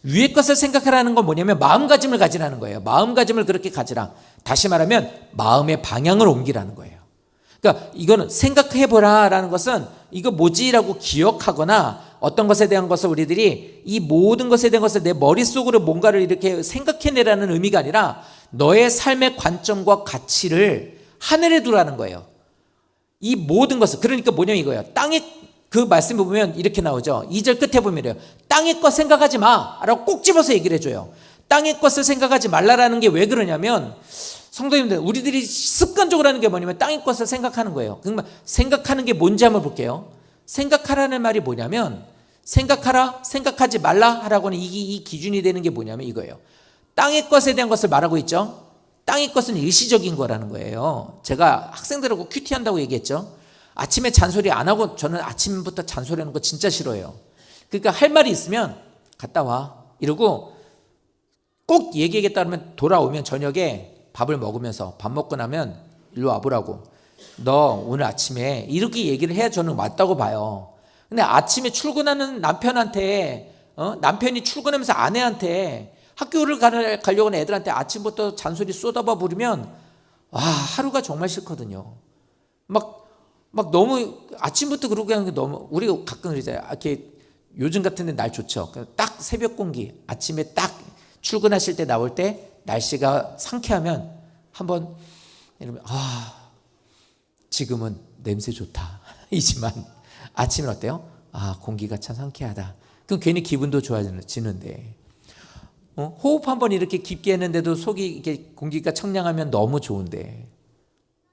위의 것을 생각하라는 건 뭐냐면 마음가짐을 가지라는 거예요. 마음가짐을 그렇게 가지라. 다시 말하면 마음의 방향을 옮기라는 거예요. 그러니까 이거는 생각해보라 라는 것은 이거 뭐지라고 기억하거나 어떤 것에 대한 것을 우리들이 이 모든 것에 대한 것을 내 머릿속으로 뭔가를 이렇게 생각해내라는 의미가 아니라 너의 삶의 관점과 가치를 하늘에 두라는 거예요. 이 모든 것을 그러니까 뭐냐면 이거예요. 땅에 그 말씀 보면 이렇게 나오죠. 2절 끝에 보면 이래요. 땅의 것 생각하지 마 라고 꼭 집어서 얘기를 해줘요. 땅의 것을 생각하지 말라라는 게 왜 그러냐면 성도님들 우리들이 습관적으로 하는 게 뭐냐면 땅의 것을 생각하는 거예요. 그러면 생각하는 게 뭔지 한번 볼게요. 생각하라는 말이 뭐냐면 생각하라, 생각하지 말라 하라고는 이 기준이 되는 게 뭐냐면 이거예요. 땅의 것에 대한 것을 말하고 있죠. 땅의 것은 일시적인 거라는 거예요. 제가 학생들하고 큐티한다고 얘기했죠. 아침에 잔소리 안 하고, 저는 아침부터 잔소리하는 거 진짜 싫어해요. 그러니까 할 말이 있으면 갔다 와 이러고, 꼭 얘기하겠다 그러면 돌아오면 저녁에 밥을 먹으면서, 밥 먹고 나면 일로 와보라고, 너 오늘 아침에 이렇게 얘기를 해야 저는 맞다고 봐요. 근데 아침에 출근하는 남편한테, 남편이 출근하면서 아내한테 학교를 가려고 하는 애들한테 아침부터 잔소리 쏟아봐 부르면, 와, 하루가 정말 싫거든요. 막 너무 아침부터 그러고 하는 게 너무, 우리가 가끔 그러잖아요. 이렇게 요즘 같은 데 날 좋죠. 딱 새벽 공기, 아침에 딱 출근하실 때 나올 때 날씨가 상쾌하면 한번 이러면, 지금은 냄새 좋다 이지만 아침은 어때요? 공기가 참 상쾌하다. 그럼 괜히 기분도 좋아지는데, 호흡 한번 이렇게 깊게 했는데도 속이 이렇게 공기가 청량하면 너무 좋은데,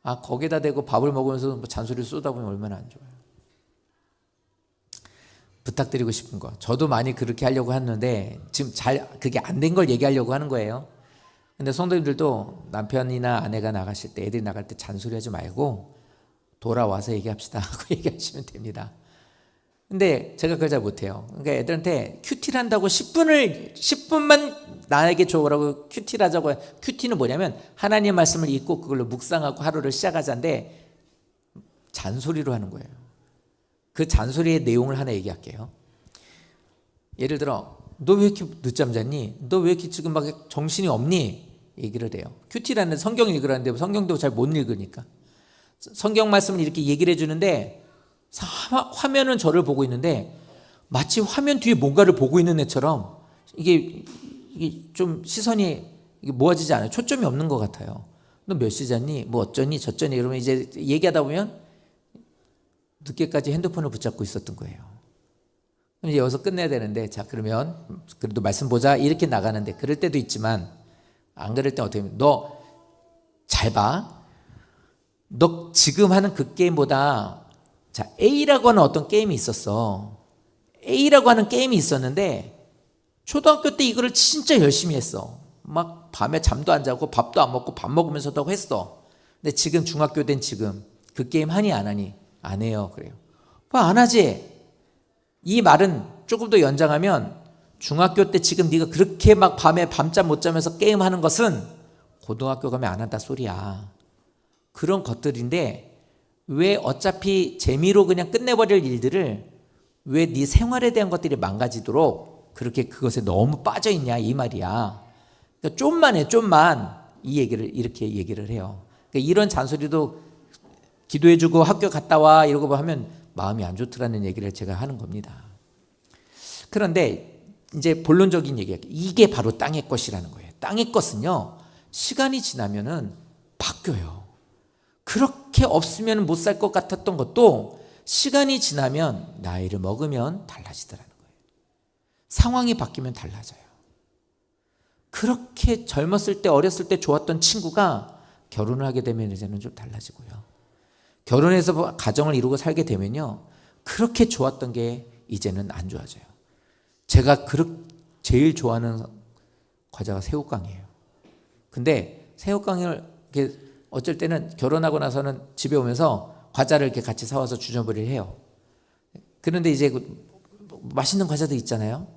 거기다 대고 밥을 먹으면서 뭐 잔소리를 쏟아보면 얼마나 안 좋아요. 부탁드리고 싶은 거, 저도 많이 그렇게 하려고 하는데 지금 그게 안 된 걸 얘기하려고 하는 거예요. 근데 성도님들도 남편이나 아내가 나가실 때, 애들이 나갈 때 잔소리하지 말고 돌아와서 얘기합시다 하고 얘기하시면 됩니다. 근데 제가 그걸 잘 못해요. 그러니까 애들한테 큐티를 한다고 10분만 나에게 줘라고 큐티를 하자고. 큐티는 뭐냐면 하나님의 말씀을 읽고 그걸로 묵상하고 하루를 시작하자인데, 잔소리로 하는 거예요. 그 잔소리의 내용을 하나 얘기할게요. 예를 들어, 너 왜 이렇게 늦잠 잤니? 너 왜 이렇게 지금 막 정신이 없니? 얘기를 해요. 큐티라는 성경 읽으라는데 성경도 잘 못 읽으니까 성경 말씀을 이렇게 얘기를 해주는데, 화면은 저를 보고 있는데 마치 화면 뒤에 뭔가를 보고 있는 애처럼 이게 좀 시선이 모아지지 않아요. 초점이 없는 것 같아요. 너 몇 시 잤니? 뭐 어쩌니 저쩌니 이러면 이제 얘기하다 보면 늦게까지 핸드폰을 붙잡고 있었던 거예요. 이제 여기서 끝내야 되는데, 자 그러면 그래도 말씀 보자 이렇게 나가는데, 그럴 때도 있지만 안 그럴 때 어떻게 하면, 너 잘 봐. 너 지금 하는 그 게임보다, 자, A라고 하는 어떤 게임이 있었어. A라고 하는 게임이 있었는데 초등학교 때 이거를 진짜 열심히 했어. 막 밤에 잠도 안 자고 밥도 안 먹고 밥 먹으면서도 했어. 근데 지금 중학교 된 지금 그 게임 하니 안 하니? 안 해요. 그래요. 왜 안 하지? 이 말은 조금 더 연장하면, 중학교 때 지금 네가 그렇게 막 밤에 밤잠 못 자면서 게임하는 것은 고등학교 가면 안 한다 소리야. 그런 것들인데, 왜 어차피 재미로 그냥 끝내버릴 일들을 왜 네 생활에 대한 것들이 망가지도록 그렇게 그것에 너무 빠져있냐 이 말이야. 그러니까 좀만 해, 좀만. 이 얘기를 이렇게 얘기를 해요. 그러니까 이런 잔소리도 기도해주고 학교 갔다 와 이러고 하면 마음이 안 좋더라는 얘기를 제가 하는 겁니다. 그런데 이제 본론적인 얘기할게요. 이게 바로 땅의 것이라는 거예요. 땅의 것은요, 시간이 지나면은 바뀌어요. 그렇게 없으면 못 살 것 같았던 것도 시간이 지나면, 나이를 먹으면 달라지더라는 거예요. 상황이 바뀌면 달라져요. 그렇게 젊었을 때, 어렸을 때 좋았던 친구가 결혼을 하게 되면 이제는 좀 달라지고요. 결혼해서 가정을 이루고 살게 되면요, 그렇게 좋았던 게 이제는 안 좋아져요. 제가 제일 좋아하는 과자가 새우깡이에요. 근데 새우깡을 이렇게 어쩔 때는 결혼하고 나서는 집에 오면서 과자를 이렇게 같이 사와서 주저버리를 해요. 그런데 이제 맛있는 과자도 있잖아요.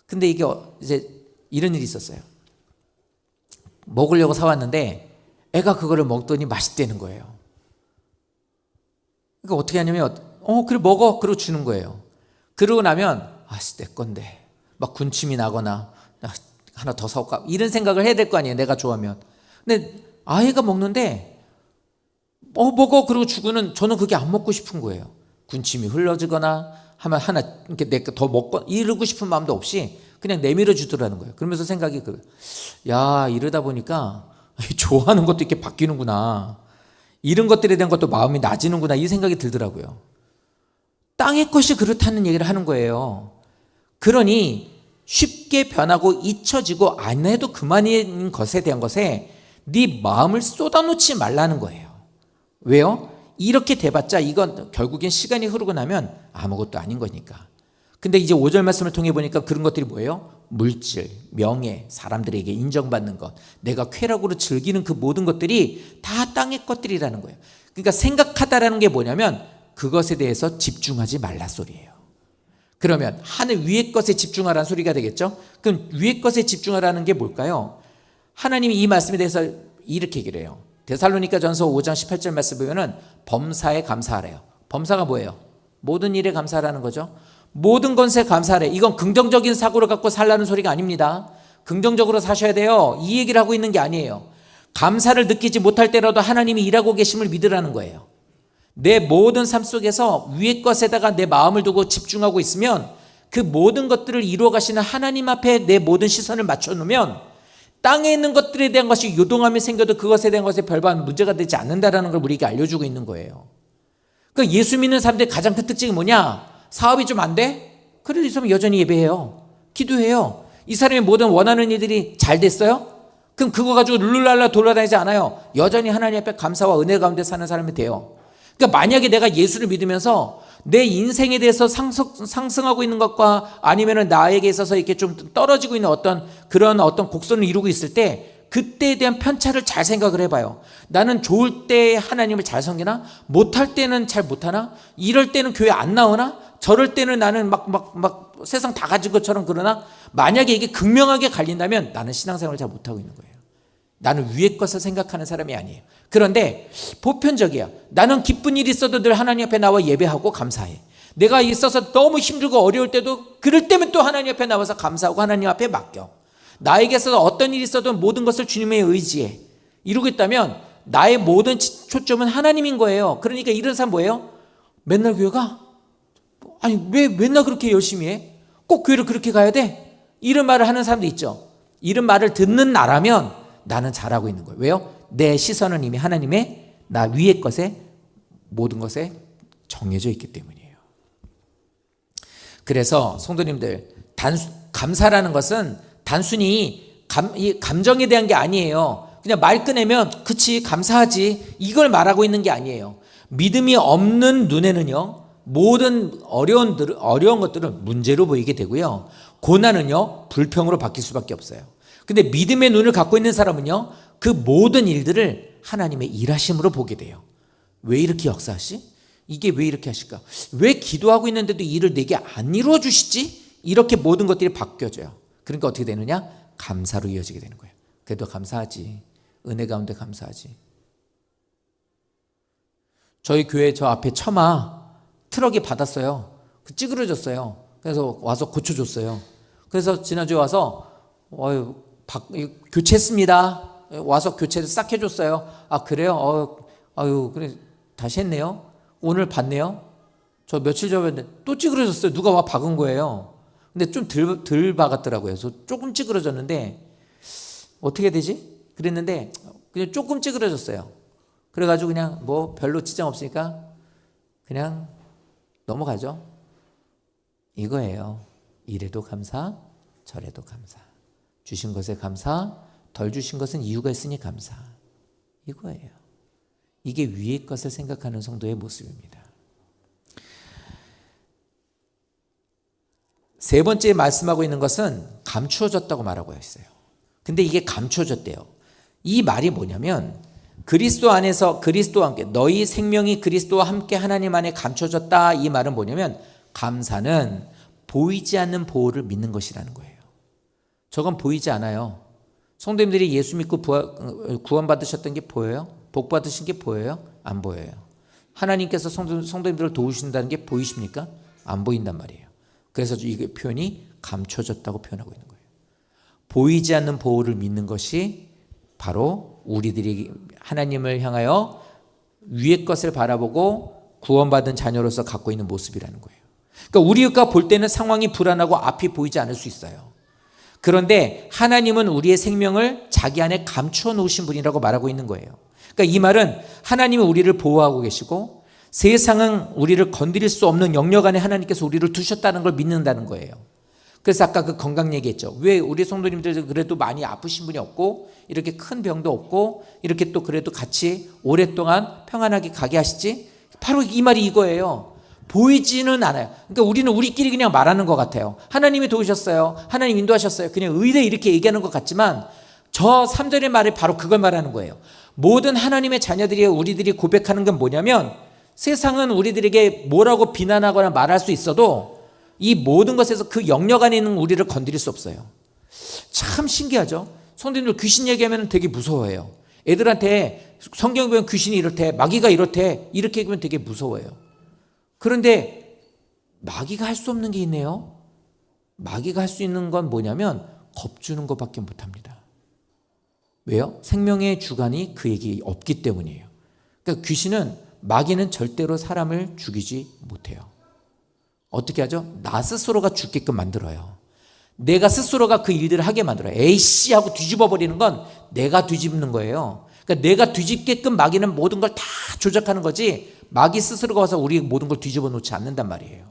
근데 이게 이제 이런 일이 있었어요. 먹으려고 사왔는데 애가 그거를 먹더니 맛있다는 거예요. 그러니까 어떻게 하냐면, 그래 먹어. 그러고 주는 거예요. 그러고 나면, 내 건데 막 군침이 나거나, 하나 더 사올까 이런 생각을 해야 될 거 아니에요, 내가 좋아하면. 근데 아이가 먹는데 먹어 그러고 주고는 저는 그게 안 먹고 싶은 거예요. 군침이 흘러지거나 하면 하나 이렇게 내가 더 먹고 이러고 싶은 마음도 없이 그냥 내밀어 주더라는 거예요. 그러면서 생각이 야, 이러다 보니까 좋아하는 것도 이렇게 바뀌는구나, 이런 것들에 대한 것도 마음이 낮아지는구나, 이 생각이 들더라고요. 땅의 것이 그렇다는 얘기를 하는 거예요. 그러니 쉽게 변하고 잊혀지고 안 해도 그만인 것에 대한 것에 네 마음을 쏟아놓지 말라는 거예요. 왜요? 이렇게 돼봤자 이건 결국엔 시간이 흐르고 나면 아무것도 아닌 거니까. 근데 이제 5절 말씀을 통해 보니까 그런 것들이 뭐예요? 물질, 명예, 사람들에게 인정받는 것, 내가 쾌락으로 즐기는 그 모든 것들이 다 땅의 것들이라는 거예요. 그러니까 생각하다라는 게 뭐냐면 그것에 대해서 집중하지 말라 소리예요. 그러면 하늘 위의 것에 집중하라는 소리가 되겠죠? 그럼 위의 것에 집중하라는 게 뭘까요? 하나님이 이 말씀에 대해서 이렇게 얘기를 해요. 데살로니가전서 5장 18절 말씀 보면은 범사에 감사하래요. 범사가 뭐예요? 모든 일에 감사하라는 거죠. 모든 것에 감사하래. 이건 긍정적인 사고를 갖고 살라는 소리가 아닙니다. 긍정적으로 사셔야 돼요. 이 얘기를 하고 있는 게 아니에요. 감사를 느끼지 못할 때라도 하나님이 일하고 계심을 믿으라는 거예요. 내 모든 삶 속에서 위의 것에다가 내 마음을 두고 집중하고 있으면 그 모든 것들을 이루어 가시는 하나님 앞에 내 모든 시선을 맞춰 놓으면 땅에 있는 것들에 대한 것이 요동함이 생겨도 그것에 대한 것에 별반 문제가 되지 않는다라는 걸 우리에게 알려주고 있는 거예요. 그러니까 예수 믿는 사람들의 가장 큰 특징이 뭐냐? 사업이 좀 안 돼? 그래도 이 사람은 여전히 예배해요. 기도해요. 이 사람의 모든 원하는 일들이 잘 됐어요? 그럼 그거 가지고 룰루랄라 돌아다니지 않아요. 여전히 하나님 앞에 감사와 은혜 가운데 사는 사람이 돼요. 그러니까 만약에 내가 예수를 믿으면서 내 인생에 대해서 상승하고 있는 것과 아니면은 나에게 있어서 이렇게 좀 떨어지고 있는 그런 곡선을 이루고 있을 때 그때에 대한 편차를 잘 생각을 해봐요. 나는 좋을 때 하나님을 잘 섬기나? 못할 때는 잘 못하나? 이럴 때는 교회 안 나오나? 저럴 때는 나는 막 세상 다 가진 것처럼 그러나? 만약에 이게 극명하게 갈린다면 나는 신앙생활을 잘 못하고 있는 거예요. 나는 위의 것을 생각하는 사람이 아니에요. 그런데 보편적이야. 나는 기쁜 일이 있어도 늘 하나님 앞에 나와 예배하고 감사해. 내가 있어서 너무 힘들고 어려울 때도 그럴 때면 또 하나님 앞에 나와서 감사하고 하나님 앞에 맡겨. 나에게 있어서 어떤 일이 있어도 모든 것을 주님의 의지에 이루고 있다면 나의 모든 초점은 하나님인 거예요. 그러니까 이런 사람 뭐예요? 맨날 교회 가? 아니 왜 맨날 그렇게 열심히 해? 꼭 교회를 그렇게 가야 돼? 이런 말을 하는 사람도 있죠. 이런 말을 듣는 나라면 나는 잘하고 있는 거예요. 왜요? 내 시선은 이미 하나님의 나 위의 것에 모든 것에 정해져 있기 때문이에요. 그래서 성도님들 감사라는 것은 단순히 감정에 대한 게 아니에요. 그냥 말 꺼내면 그치 감사하지 이걸 말하고 있는 게 아니에요. 믿음이 없는 눈에는요 모든 어려운 것들은 문제로 보이게 되고요 고난은요 불평으로 바뀔 수밖에 없어요. 근데 믿음의 눈을 갖고 있는 사람은요 그 모든 일들을 하나님의 일하심으로 보게 돼요. 왜 이렇게 역사하시? 이게 왜 이렇게 하실까? 왜 기도하고 있는데도 일을 내게 안 이루어 주시지? 이렇게 모든 것들이 바뀌어져요. 그러니까 어떻게 되느냐? 감사로 이어지게 되는 거예요. 그래도 감사하지. 은혜 가운데 감사하지. 저희 교회 저 앞에 처마 트럭이 받았어요. 찌그러졌어요. 그래서 와서 고쳐줬어요. 그래서 지난주에 와서 교체했습니다. 와서 교체를 싹 해줬어요. 아 그래요? 그래 다시 했네요. 오늘 봤네요. 저 며칠 전에 또 찌그러졌어요. 누가 와 박은 거예요. 근데 좀 덜 박았더라고요. 그래서 조금 찌그러졌는데 어떻게 되지? 그랬는데 그냥 조금 찌그러졌어요. 그래가지고 그냥 뭐 별로 지장 없으니까 그냥 넘어가죠. 이거예요. 이래도 감사, 저래도 감사. 주신 것에 감사, 덜 주신 것은 이유가 있으니 감사. 이거예요. 이게 위의 것을 생각하는 성도의 모습입니다. 세 번째 말씀하고 있는 것은 감추어졌다고 말하고 있어요. 근데 이게 감추어졌대요. 이 말이 뭐냐면 그리스도 안에서 그리스도와 함께 너희 생명이 그리스도와 함께 하나님 안에 감춰졌다. 이 말은 뭐냐면 감사는 보이지 않는 보호를 믿는 것이라는 거예요. 저건 보이지 않아요. 성도님들이 예수 믿고 구원받으셨던 게 보여요? 복 받으신 게 보여요? 안 보여요. 하나님께서 성도님들을 도우신다는 게 보이십니까? 안 보인단 말이에요. 그래서 이 표현이 감춰졌다고 표현하고 있는 거예요. 보이지 않는 보호를 믿는 것이 바로 우리들이 하나님을 향하여 위의 것을 바라보고 구원받은 자녀로서 갖고 있는 모습이라는 거예요. 그러니까 우리가 볼 때는 상황이 불안하고 앞이 보이지 않을 수 있어요. 그런데 하나님은 우리의 생명을 자기 안에 감추어 놓으신 분이라고 말하고 있는 거예요. 그러니까 이 말은 하나님은 우리를 보호하고 계시고 세상은 우리를 건드릴 수 없는 영역 안에 하나님께서 우리를 두셨다는 걸 믿는다는 거예요. 그래서 아까 그 건강 얘기했죠. 왜 우리 성도님들 그래도 많이 아프신 분이 없고 이렇게 큰 병도 없고 이렇게 또 그래도 같이 오랫동안 평안하게 가게 하시지? 바로 이 말이 이거예요. 보이지는 않아요. 그러니까 우리는 우리끼리 그냥 말하는 것 같아요. 하나님이 도우셨어요. 하나님 인도하셨어요. 그냥 의뢰 이렇게 얘기하는 것 같지만 저 3절의 말이 바로 그걸 말하는 거예요. 모든 하나님의 자녀들이 우리들이 고백하는 건 뭐냐면 세상은 우리들에게 뭐라고 비난하거나 말할 수 있어도 이 모든 것에서 그 영역 안에 있는 우리를 건드릴 수 없어요. 참 신기하죠. 성도님들 귀신 얘기하면 되게 무서워해요. 애들한테 성경 보면 귀신이 이렇대, 마귀가 이렇대, 이렇게 얘기하면 되게 무서워해요. 그런데 마귀가 할 수 없는 게 있네요. 마귀가 할 수 있는 건 뭐냐면 겁주는 것밖에 못합니다. 왜요? 생명의 주관이 그에게 없기 때문이에요. 그러니까 귀신은, 마귀는 절대로 사람을 죽이지 못해요. 어떻게 하죠? 나 스스로가 죽게끔 만들어요. 내가 스스로가 그 일들을 하게 만들어요. 에이씨 하고 뒤집어 버리는 건 내가 뒤집는 거예요. 그러니까 내가 뒤집게끔 마귀는 모든 걸 다 조작하는 거지 마귀 스스로가 와서 우리 모든 걸 뒤집어 놓지 않는단 말이에요.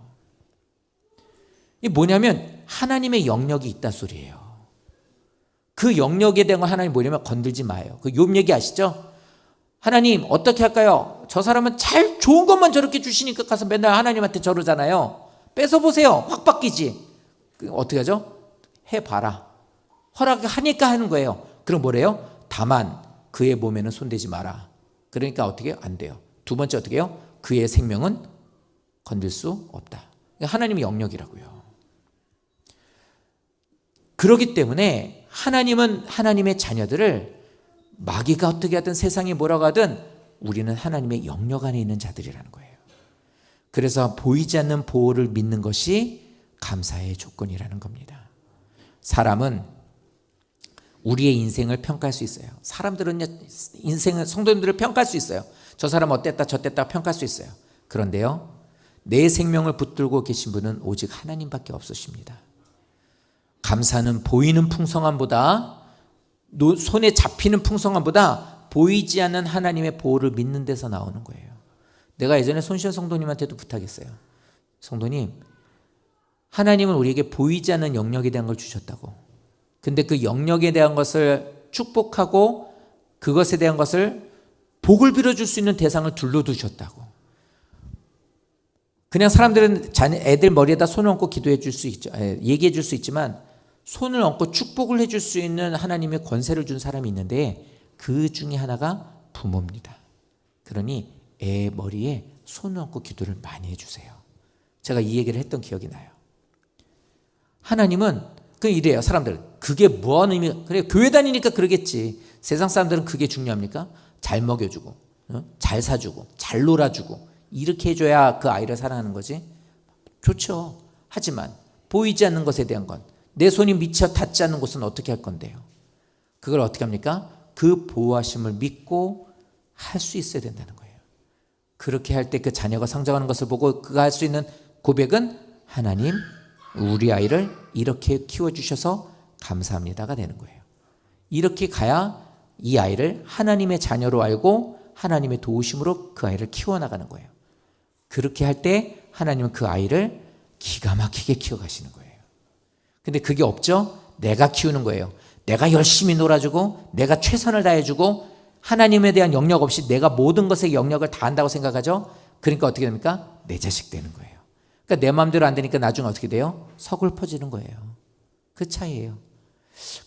이게 뭐냐면 하나님의 영역이 있다 소리예요. 그 영역에 대한 건 하나님 뭐냐면 건들지 마요. 그 욥 얘기 아시죠? 하나님 어떻게 할까요? 저 사람은 잘 좋은 것만 저렇게 주시니까 가서 맨날 하나님한테 저러잖아요. 뺏어보세요. 확 바뀌지. 어떻게 하죠? 해봐라. 허락하니까 하는 거예요. 그럼 뭐래요? 다만 그의 몸에는 손대지 마라. 그러니까 어떻게 해요? 안 돼요. 두 번째 어떻게 해요? 그의 생명은 건들 수 없다. 하나님의 영역이라고요. 그렇기 때문에 하나님은 하나님의 자녀들을 마귀가 어떻게 하든 세상이 뭐라고 하든 우리는 하나님의 영역 안에 있는 자들이라는 거예요. 그래서 보이지 않는 보호를 믿는 것이 감사의 조건이라는 겁니다. 사람은 우리의 인생을 평가할 수 있어요. 사람들은 인생을, 성도님들을 평가할 수 있어요. 저 사람 어땠다 저땠다 평가할 수 있어요. 그런데요, 내 생명을 붙들고 계신 분은 오직 하나님밖에 없으십니다. 감사는 보이는 풍성함보다, 손에 잡히는 풍성함보다 보이지 않는 하나님의 보호를 믿는 데서 나오는 거예요. 내가 예전에 손시현 성도님한테도 부탁했어요. 성도님, 하나님은 우리에게 보이지 않는 영역에 대한 걸 주셨다고. 근데 그 영역에 대한 것을 축복하고 그것에 대한 것을 복을 빌어줄 수 있는 대상을 둘러두셨다고. 그냥 사람들은 애들 머리에다 손을 얹고 기도해 줄 수 있죠. 얘기해 줄 수 있지만 손을 얹고 축복을 해줄 수 있는 하나님의 권세를 준 사람이 있는데 그 중에 하나가 부모입니다. 그러니 애 머리에 손을 얹고 기도를 많이 해주세요. 제가 이 얘기를 했던 기억이 나요. 하나님은 이래요. 사람들 그게 뭐하는 의미가, 그래 교회 다니니까 그러겠지. 세상 사람들은 그게 중요합니까? 잘 먹여주고 잘 사주고 잘 놀아주고 이렇게 해줘야 그 아이를 사랑하는 거지. 좋죠. 하지만 보이지 않는 것에 대한 건, 내 손이 미쳐 닿지 않는 곳은 어떻게 할 건데요? 그걸 어떻게 합니까? 그 보호하심을 믿고 할 수 있어야 된다는 거예요. 그렇게 할 때 그 자녀가 성장하는 것을 보고 그가 할 수 있는 고백은, 하나님 우리 아이를 이렇게 키워주셔서 감사합니다가 되는 거예요. 이렇게 가야 이 아이를 하나님의 자녀로 알고 하나님의 도우심으로 그 아이를 키워나가는 거예요. 그렇게 할 때 하나님은 그 아이를 기가 막히게 키워가시는 거예요. 근데 그게 없죠? 내가 키우는 거예요. 내가 열심히 놀아주고 내가 최선을 다해주고 하나님에 대한 영역 없이 내가 모든 것에 영역을 다 한다고 생각하죠? 그러니까 어떻게 됩니까? 내 자식 되는 거예요. 그러니까 내 마음대로 안 되니까 나중에 어떻게 돼요? 서글퍼지는 거예요. 그 차이예요.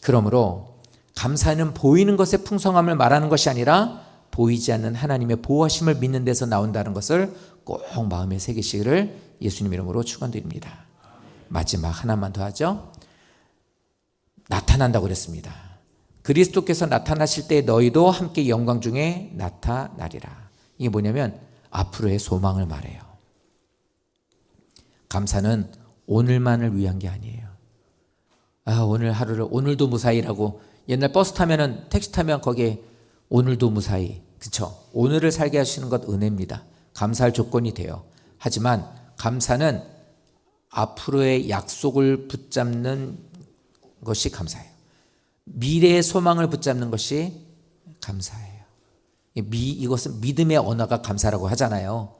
그러므로 감사는 보이는 것의 풍성함을 말하는 것이 아니라 보이지 않는 하나님의 보호하심을 믿는 데서 나온다는 것을 꼭 마음에 새기시기를 예수님 이름으로 축원드립니다. 마지막 하나만 더 하죠. 나타난다고 그랬습니다. 그리스도께서 나타나실 때 너희도 함께 영광 중에 나타나리라. 이게 뭐냐면 앞으로의 소망을 말해요. 감사는 오늘만을 위한 게 아니에요. 오늘 하루를 오늘도 무사히라고, 옛날 버스 타면은, 택시 타면 거기에 오늘도 무사히, 그렇죠? 오늘을 살게 하시는 것 은혜입니다. 감사할 조건이 돼요. 하지만 감사는 앞으로의 약속을 붙잡는 것이 감사예요. 미래의 소망을 붙잡는 것이 감사예요. 이것은 믿음의 언어가 감사라고 하잖아요.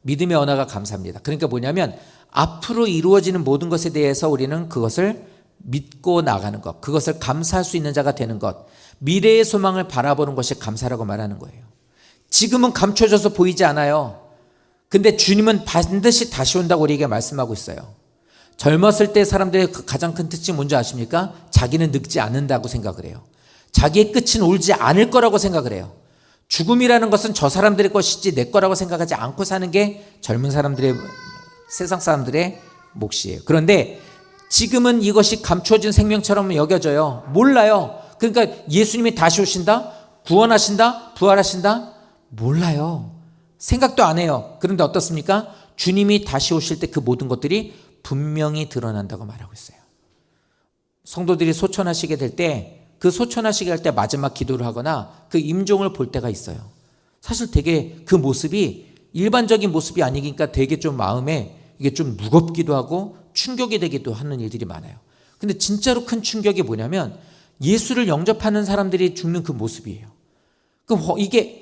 믿음의 언어가 감사입니다. 그러니까 뭐냐면 앞으로 이루어지는 모든 것에 대해서 우리는 그것을 믿고 나가는 것, 그것을 감사할 수 있는 자가 되는 것, 미래의 소망을 바라보는 것이 감사라고 말하는 거예요. 지금은 감춰져서 보이지 않아요. 근데 주님은 반드시 다시 온다고 우리에게 말씀하고 있어요. 젊었을 때 사람들의 가장 큰 특징이 뭔지 아십니까? 자기는 늙지 않는다고 생각을 해요. 자기의 끝은 올지 않을 거라고 생각을 해요. 죽음이라는 것은 저 사람들의 것이지 내 거라고 생각하지 않고 사는 게 젊은 사람들의, 세상 사람들의 몫이에요. 그런데 지금은 이것이 감추어진 생명처럼 여겨져요. 몰라요. 그러니까 예수님이 다시 오신다? 구원하신다? 부활하신다? 몰라요. 생각도 안 해요. 그런데 어떻습니까? 주님이 다시 오실 때 그 모든 것들이 분명히 드러난다고 말하고 있어요. 성도들이 소천하시게 될 때, 그 소천하시게 할 때 마지막 기도를 하거나 그 임종을 볼 때가 있어요. 사실 되게 그 모습이 일반적인 모습이 아니니까 되게 좀 마음에 이게 좀 무겁기도 하고 충격이 되기도 하는 일들이 많아요. 근데 진짜로 큰 충격이 뭐냐면 예수를 영접하는 사람들이 죽는 그 모습이에요. 그럼 이게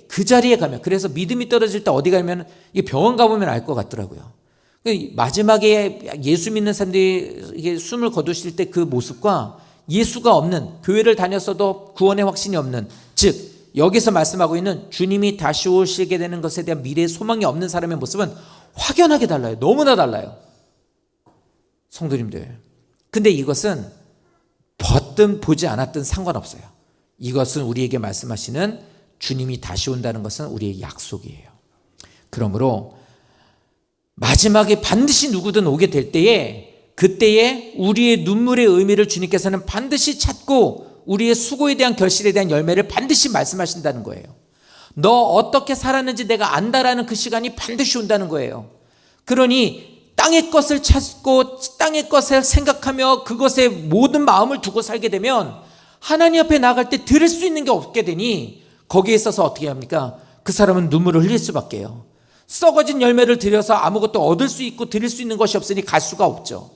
그 자리에 가면, 그래서 믿음이 떨어질 때 어디 가면, 이게 병원 가보면 알 것 같더라고요. 마지막에 예수 믿는 사람들이 이게 숨을 거두실 때 그 모습과 예수가 없는, 교회를 다녔어도 구원의 확신이 없는, 즉 여기서 말씀하고 있는 주님이 다시 오시게 되는 것에 대한 미래의 소망이 없는 사람의 모습은 확연하게 달라요. 너무나 달라요. 성도님들, 근데 이것은 봤든 보지 않았든 상관없어요. 이것은 우리에게 말씀하시는 주님이 다시 온다는 것은 우리의 약속이에요. 그러므로 마지막에 반드시 누구든 오게 될 때에, 그때에 우리의 눈물의 의미를 주님께서는 반드시 찾고 우리의 수고에 대한 결실에 대한 열매를 반드시 말씀하신다는 거예요. 너 어떻게 살았는지 내가 안다라는 그 시간이 반드시 온다는 거예요. 그러니 땅의 것을 찾고 땅의 것을 생각하며 그것에 모든 마음을 두고 살게 되면 하나님 앞에 나갈 때 드릴 수 있는 게 없게 되니 거기에 있어서 어떻게 합니까? 그 사람은 눈물을 흘릴 수밖에요. 썩어진 열매를 들여서 아무것도 얻을 수 있고 드릴 수 있는 것이 없으니 갈 수가 없죠.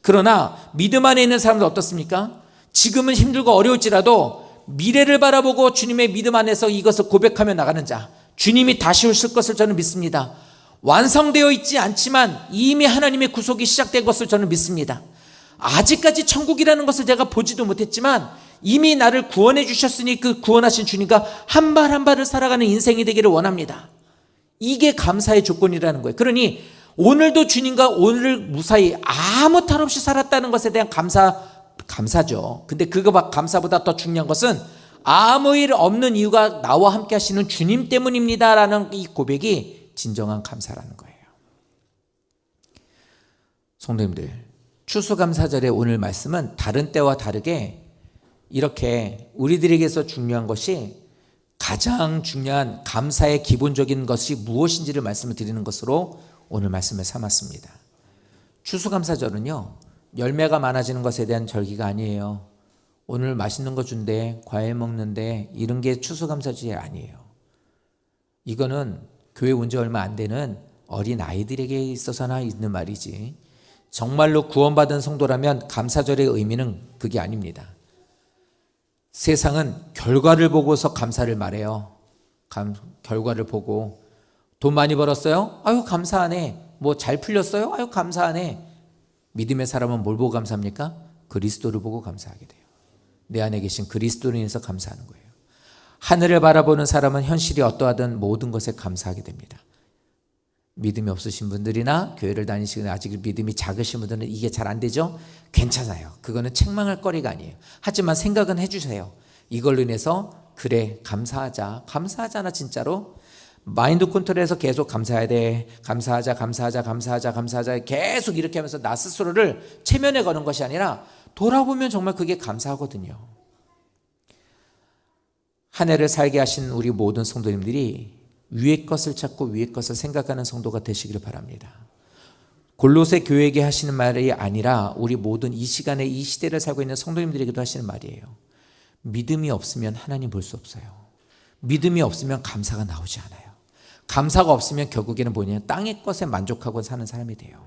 그러나 믿음 안에 있는 사람들 어떻습니까? 지금은 힘들고 어려울지라도 미래를 바라보고 주님의 믿음 안에서 이것을 고백하며 나가는 자, 주님이 다시 오실 것을 저는 믿습니다. 완성되어 있지 않지만 이미 하나님의 구속이 시작된 것을 저는 믿습니다. 아직까지 천국이라는 것을 제가 보지도 못했지만 이미 나를 구원해 주셨으니 그 구원하신 주님과 한 발 한 발을 살아가는 인생이 되기를 원합니다. 이게 감사의 조건이라는 거예요. 그러니 오늘도 주님과 오늘 무사히 아무 탈 없이 살았다는 것에 대한 감사죠. 근데 그거 감사보다 더 중요한 것은 아무 일 없는 이유가 나와 함께 하시는 주님 때문입니다라는 이 고백이 진정한 감사라는 거예요. 성도님들, 추수감사절의 오늘 말씀은 다른 때와 다르게 이렇게 우리들에게서 중요한 것이, 가장 중요한 감사의 기본적인 것이 무엇인지를 말씀을 드리는 것으로 오늘 말씀을 삼았습니다. 추수감사절은요, 열매가 많아지는 것에 대한 절기가 아니에요. 오늘 맛있는 거 준대, 과일 먹는데, 이런 게 추수감사절이 아니에요. 이거는 교회 온 지 얼마 안 되는 어린 아이들에게 있어서나 있는 말이지, 정말로 구원받은 성도라면 감사절의 의미는 그게 아닙니다. 세상은 결과를 보고서 감사를 말해요. 결과를 보고, 돈 많이 벌었어요? 아유 감사하네. 뭐 잘 풀렸어요? 아유 감사하네. 믿음의 사람은 뭘 보고 감사합니까? 그리스도를 보고 감사하게 돼요. 내 안에 계신 그리스도로 인해서 감사하는 거예요. 하늘을 바라보는 사람은 현실이 어떠하든 모든 것에 감사하게 됩니다. 믿음이 없으신 분들이나 교회를 다니시거나 아직 믿음이 작으신 분들은 이게 잘 안 되죠? 괜찮아요. 그거는 책망할 거리가 아니에요. 하지만 생각은 해주세요. 이걸로 인해서 그래 감사하자, 감사하잖아. 진짜로 마인드 컨트롤해서 계속 감사해야 돼, 감사하자, 감사하자, 감사하자, 감사하자 계속 이렇게 하면서 나 스스로를 체면에 거는 것이 아니라 돌아보면 정말 그게 감사하거든요. 한 해를 살게 하신 우리 모든 성도님들이 위의 것을 찾고 위의 것을 생각하는 성도가 되시기를 바랍니다. 골로새 교회에게 하시는 말이 아니라 우리 모든 이 시간에 이 시대를 살고 있는 성도님들에게도 하시는 말이에요. 믿음이 없으면 하나님 볼 수 없어요. 믿음이 없으면 감사가 나오지 않아요. 감사가 없으면 결국에는 뭐냐면 땅의 것에 만족하고 사는 사람이 돼요.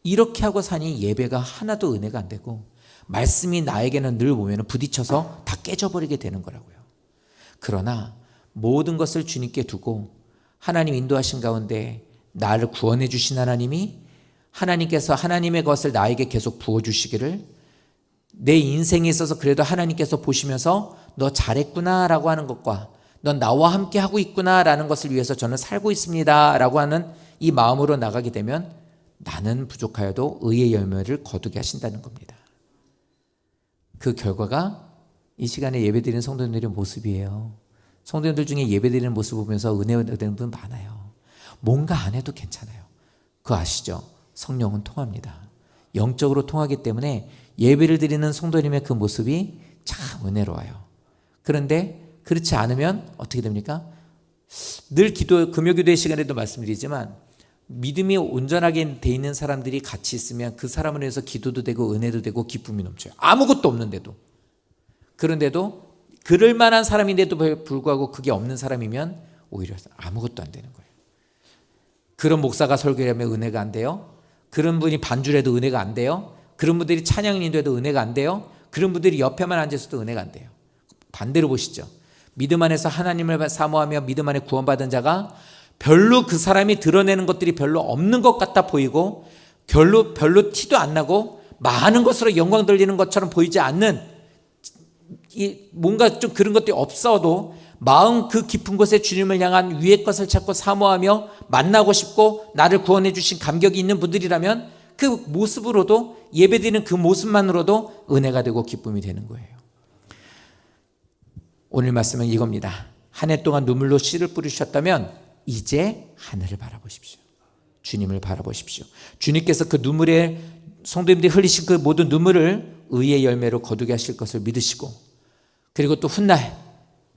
이렇게 하고 사니 예배가 하나도 은혜가 안 되고 말씀이 나에게는 늘 보면 부딪혀서 다 깨져버리게 되는 거라고요. 그러나 모든 것을 주님께 두고 하나님 인도하신 가운데 나를 구원해 주신 하나님께서 하나님의 것을 나에게 계속 부어주시기를, 내 인생에 있어서 그래도 하나님께서 보시면서 너 잘했구나 라고 하는 것과 넌 나와 함께 하고 있구나라는 것을 위해서 저는 살고 있습니다라고 하는 이 마음으로 나가게 되면 나는 부족하여도 의의 열매를 거두게 하신다는 겁니다. 그 결과가 이 시간에 예배드리는 성도님들의 모습이에요. 성도님들 중에 예배드리는 모습 보면서 은혜 얻는 분 많아요. 뭔가 안 해도 괜찮아요. 그거 아시죠? 성령은 통합니다. 영적으로 통하기 때문에 예배를 드리는 성도님의 그 모습이 참 은혜로워요. 그런데 그렇지 않으면 어떻게 됩니까? 늘 금요기도의 시간에도 말씀드리지만 믿음이 온전하게 돼 있는 사람들이 같이 있으면 그 사람을 위해서 기도도 되고 은혜도 되고 기쁨이 넘쳐요. 아무것도 없는데도. 그런데도 그럴 만한 사람인데도 불구하고 그게 없는 사람이면 오히려 아무것도 안 되는 거예요. 그런 목사가 설교하면 은혜가 안 돼요. 그런 분이 반주를 해도 은혜가 안 돼요. 그런 분들이 찬양인도 해도 은혜가 안 돼요. 그런 분들이 옆에만 앉아서도 은혜가 안 돼요. 반대로 보시죠. 믿음 안에서 하나님을 사모하며 믿음 안에 구원받은 자가 별로 그 사람이 드러내는 것들이 별로 없는 것 같아 보이고 별로 티도 안 나고 많은 것으로 영광 돌리는 것처럼 보이지 않는 뭔가 좀 그런 것들이 없어도 마음 그 깊은 곳에 주님을 향한 위의 것을 찾고 사모하며 만나고 싶고 나를 구원해 주신 감격이 있는 분들이라면 그 모습으로도 예배드리는 그 모습만으로도 은혜가 되고 기쁨이 되는 거예요. 오늘 말씀은 이겁니다. 한 해 동안 눈물로 씨를 뿌리셨다면 이제 하늘을 바라보십시오. 주님을 바라보십시오. 주님께서 그 눈물에 성도님들이 흘리신 그 모든 눈물을 의의 열매로 거두게 하실 것을 믿으시고, 그리고 또 훗날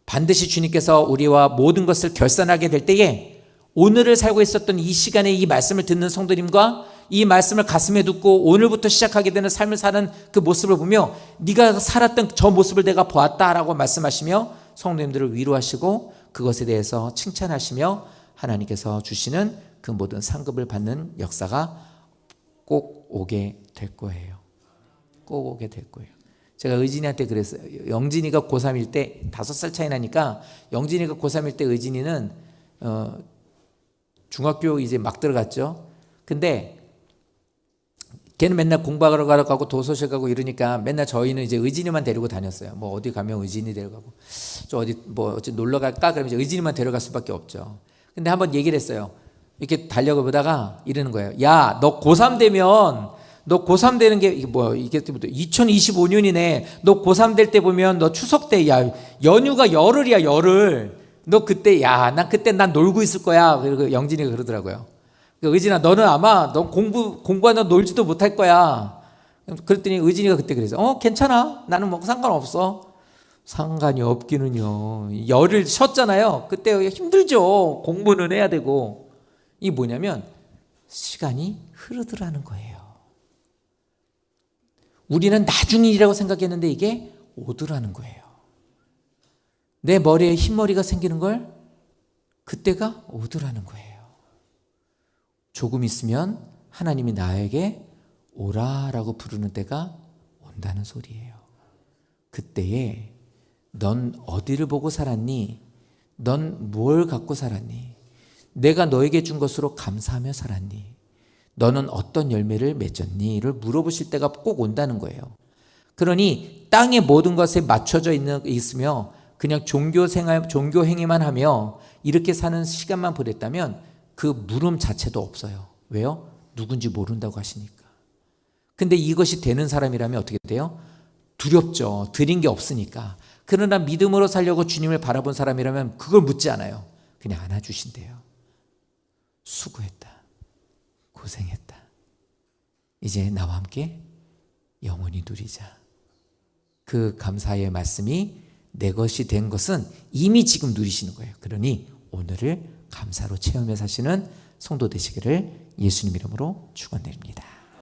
반드시 주님께서 우리와 모든 것을 결산하게 될 때에 오늘을 살고 있었던 이 시간에 이 말씀을 듣는 성도님과 이 말씀을 가슴에 두고 오늘부터 시작하게 되는 삶을 사는 그 모습을 보며 네가 살았던 저 모습을 내가 보았다라고 말씀하시며 성도님들을 위로하시고 그것에 대해서 칭찬하시며 하나님께서 주시는 그 모든 상급을 받는 역사가 꼭 오게 될 거예요. 꼭 오게 될 거예요. 제가 의진이한테 그랬어요. 영진이가 고3일 때 5살 차이 나니까 영진이가 고3일 때 의진이는 중학교 이제 막 들어갔죠. 근데 걔는 맨날 공부하러 가고 도서실 가고 이러니까 맨날 저희는 이제 의진이만 데리고 다녔어요. 뭐 어디 가면 의진이 데려가고 저 어디 뭐 놀러 갈까 그러면 이제 의진이만 데려갈 수밖에 없죠. 근데 한번 얘기를 했어요. 이렇게 달려가 보다가 이러는 거예요. 야, 너 고3 되면 너 고3 되는 게 이게 뭐야? 이게 2025년이네. 너 고3 될 때 보면 너 추석 때 야 연휴가 열흘이야 열흘. 너 그때 난 그때 난 놀고 있을 거야. 그리고 영진이가 그러더라고요. 의진아 너는 아마 너 공부하다 놀지도 못할 거야. 그랬더니 의진이가 그때 그래서 괜찮아. 나는 뭐 상관없어. 상관이 없기는요. 열흘 쉬었잖아요. 그때 힘들죠. 공부는 해야 되고. 이게 뭐냐면 시간이 흐르더라는 거예요. 우리는 나중 일이라고 생각했는데 이게 오더라는 거예요. 내 머리에 흰머리가 생기는 걸 그때가 오더라는 거예요. 조금 있으면 하나님이 나에게 오라라고 부르는 때가 온다는 소리예요. 그때에 넌 어디를 보고 살았니? 넌 뭘 갖고 살았니? 내가 너에게 준 것으로 감사하며 살았니? 너는 어떤 열매를 맺었니?를 물어보실 때가 꼭 온다는 거예요. 그러니 땅의 모든 것에 맞춰져 있으며 그냥 종교 행위만 하며 이렇게 사는 시간만 보냈다면 그 물음 자체도 없어요. 왜요? 누군지 모른다고 하시니까. 근데 이것이 되는 사람이라면 어떻게 돼요? 두렵죠. 드린 게 없으니까. 그러나 믿음으로 살려고 주님을 바라본 사람이라면 그걸 묻지 않아요. 그냥 안아주신대요. 수고했다. 고생했다. 이제 나와 함께 영원히 누리자. 그 감사의 말씀이 내 것이 된 것은 이미 지금 누리시는 거예요. 그러니 오늘을 감사로 체험해 사시는 성도 되시기를 예수님 이름으로 축원드립니다.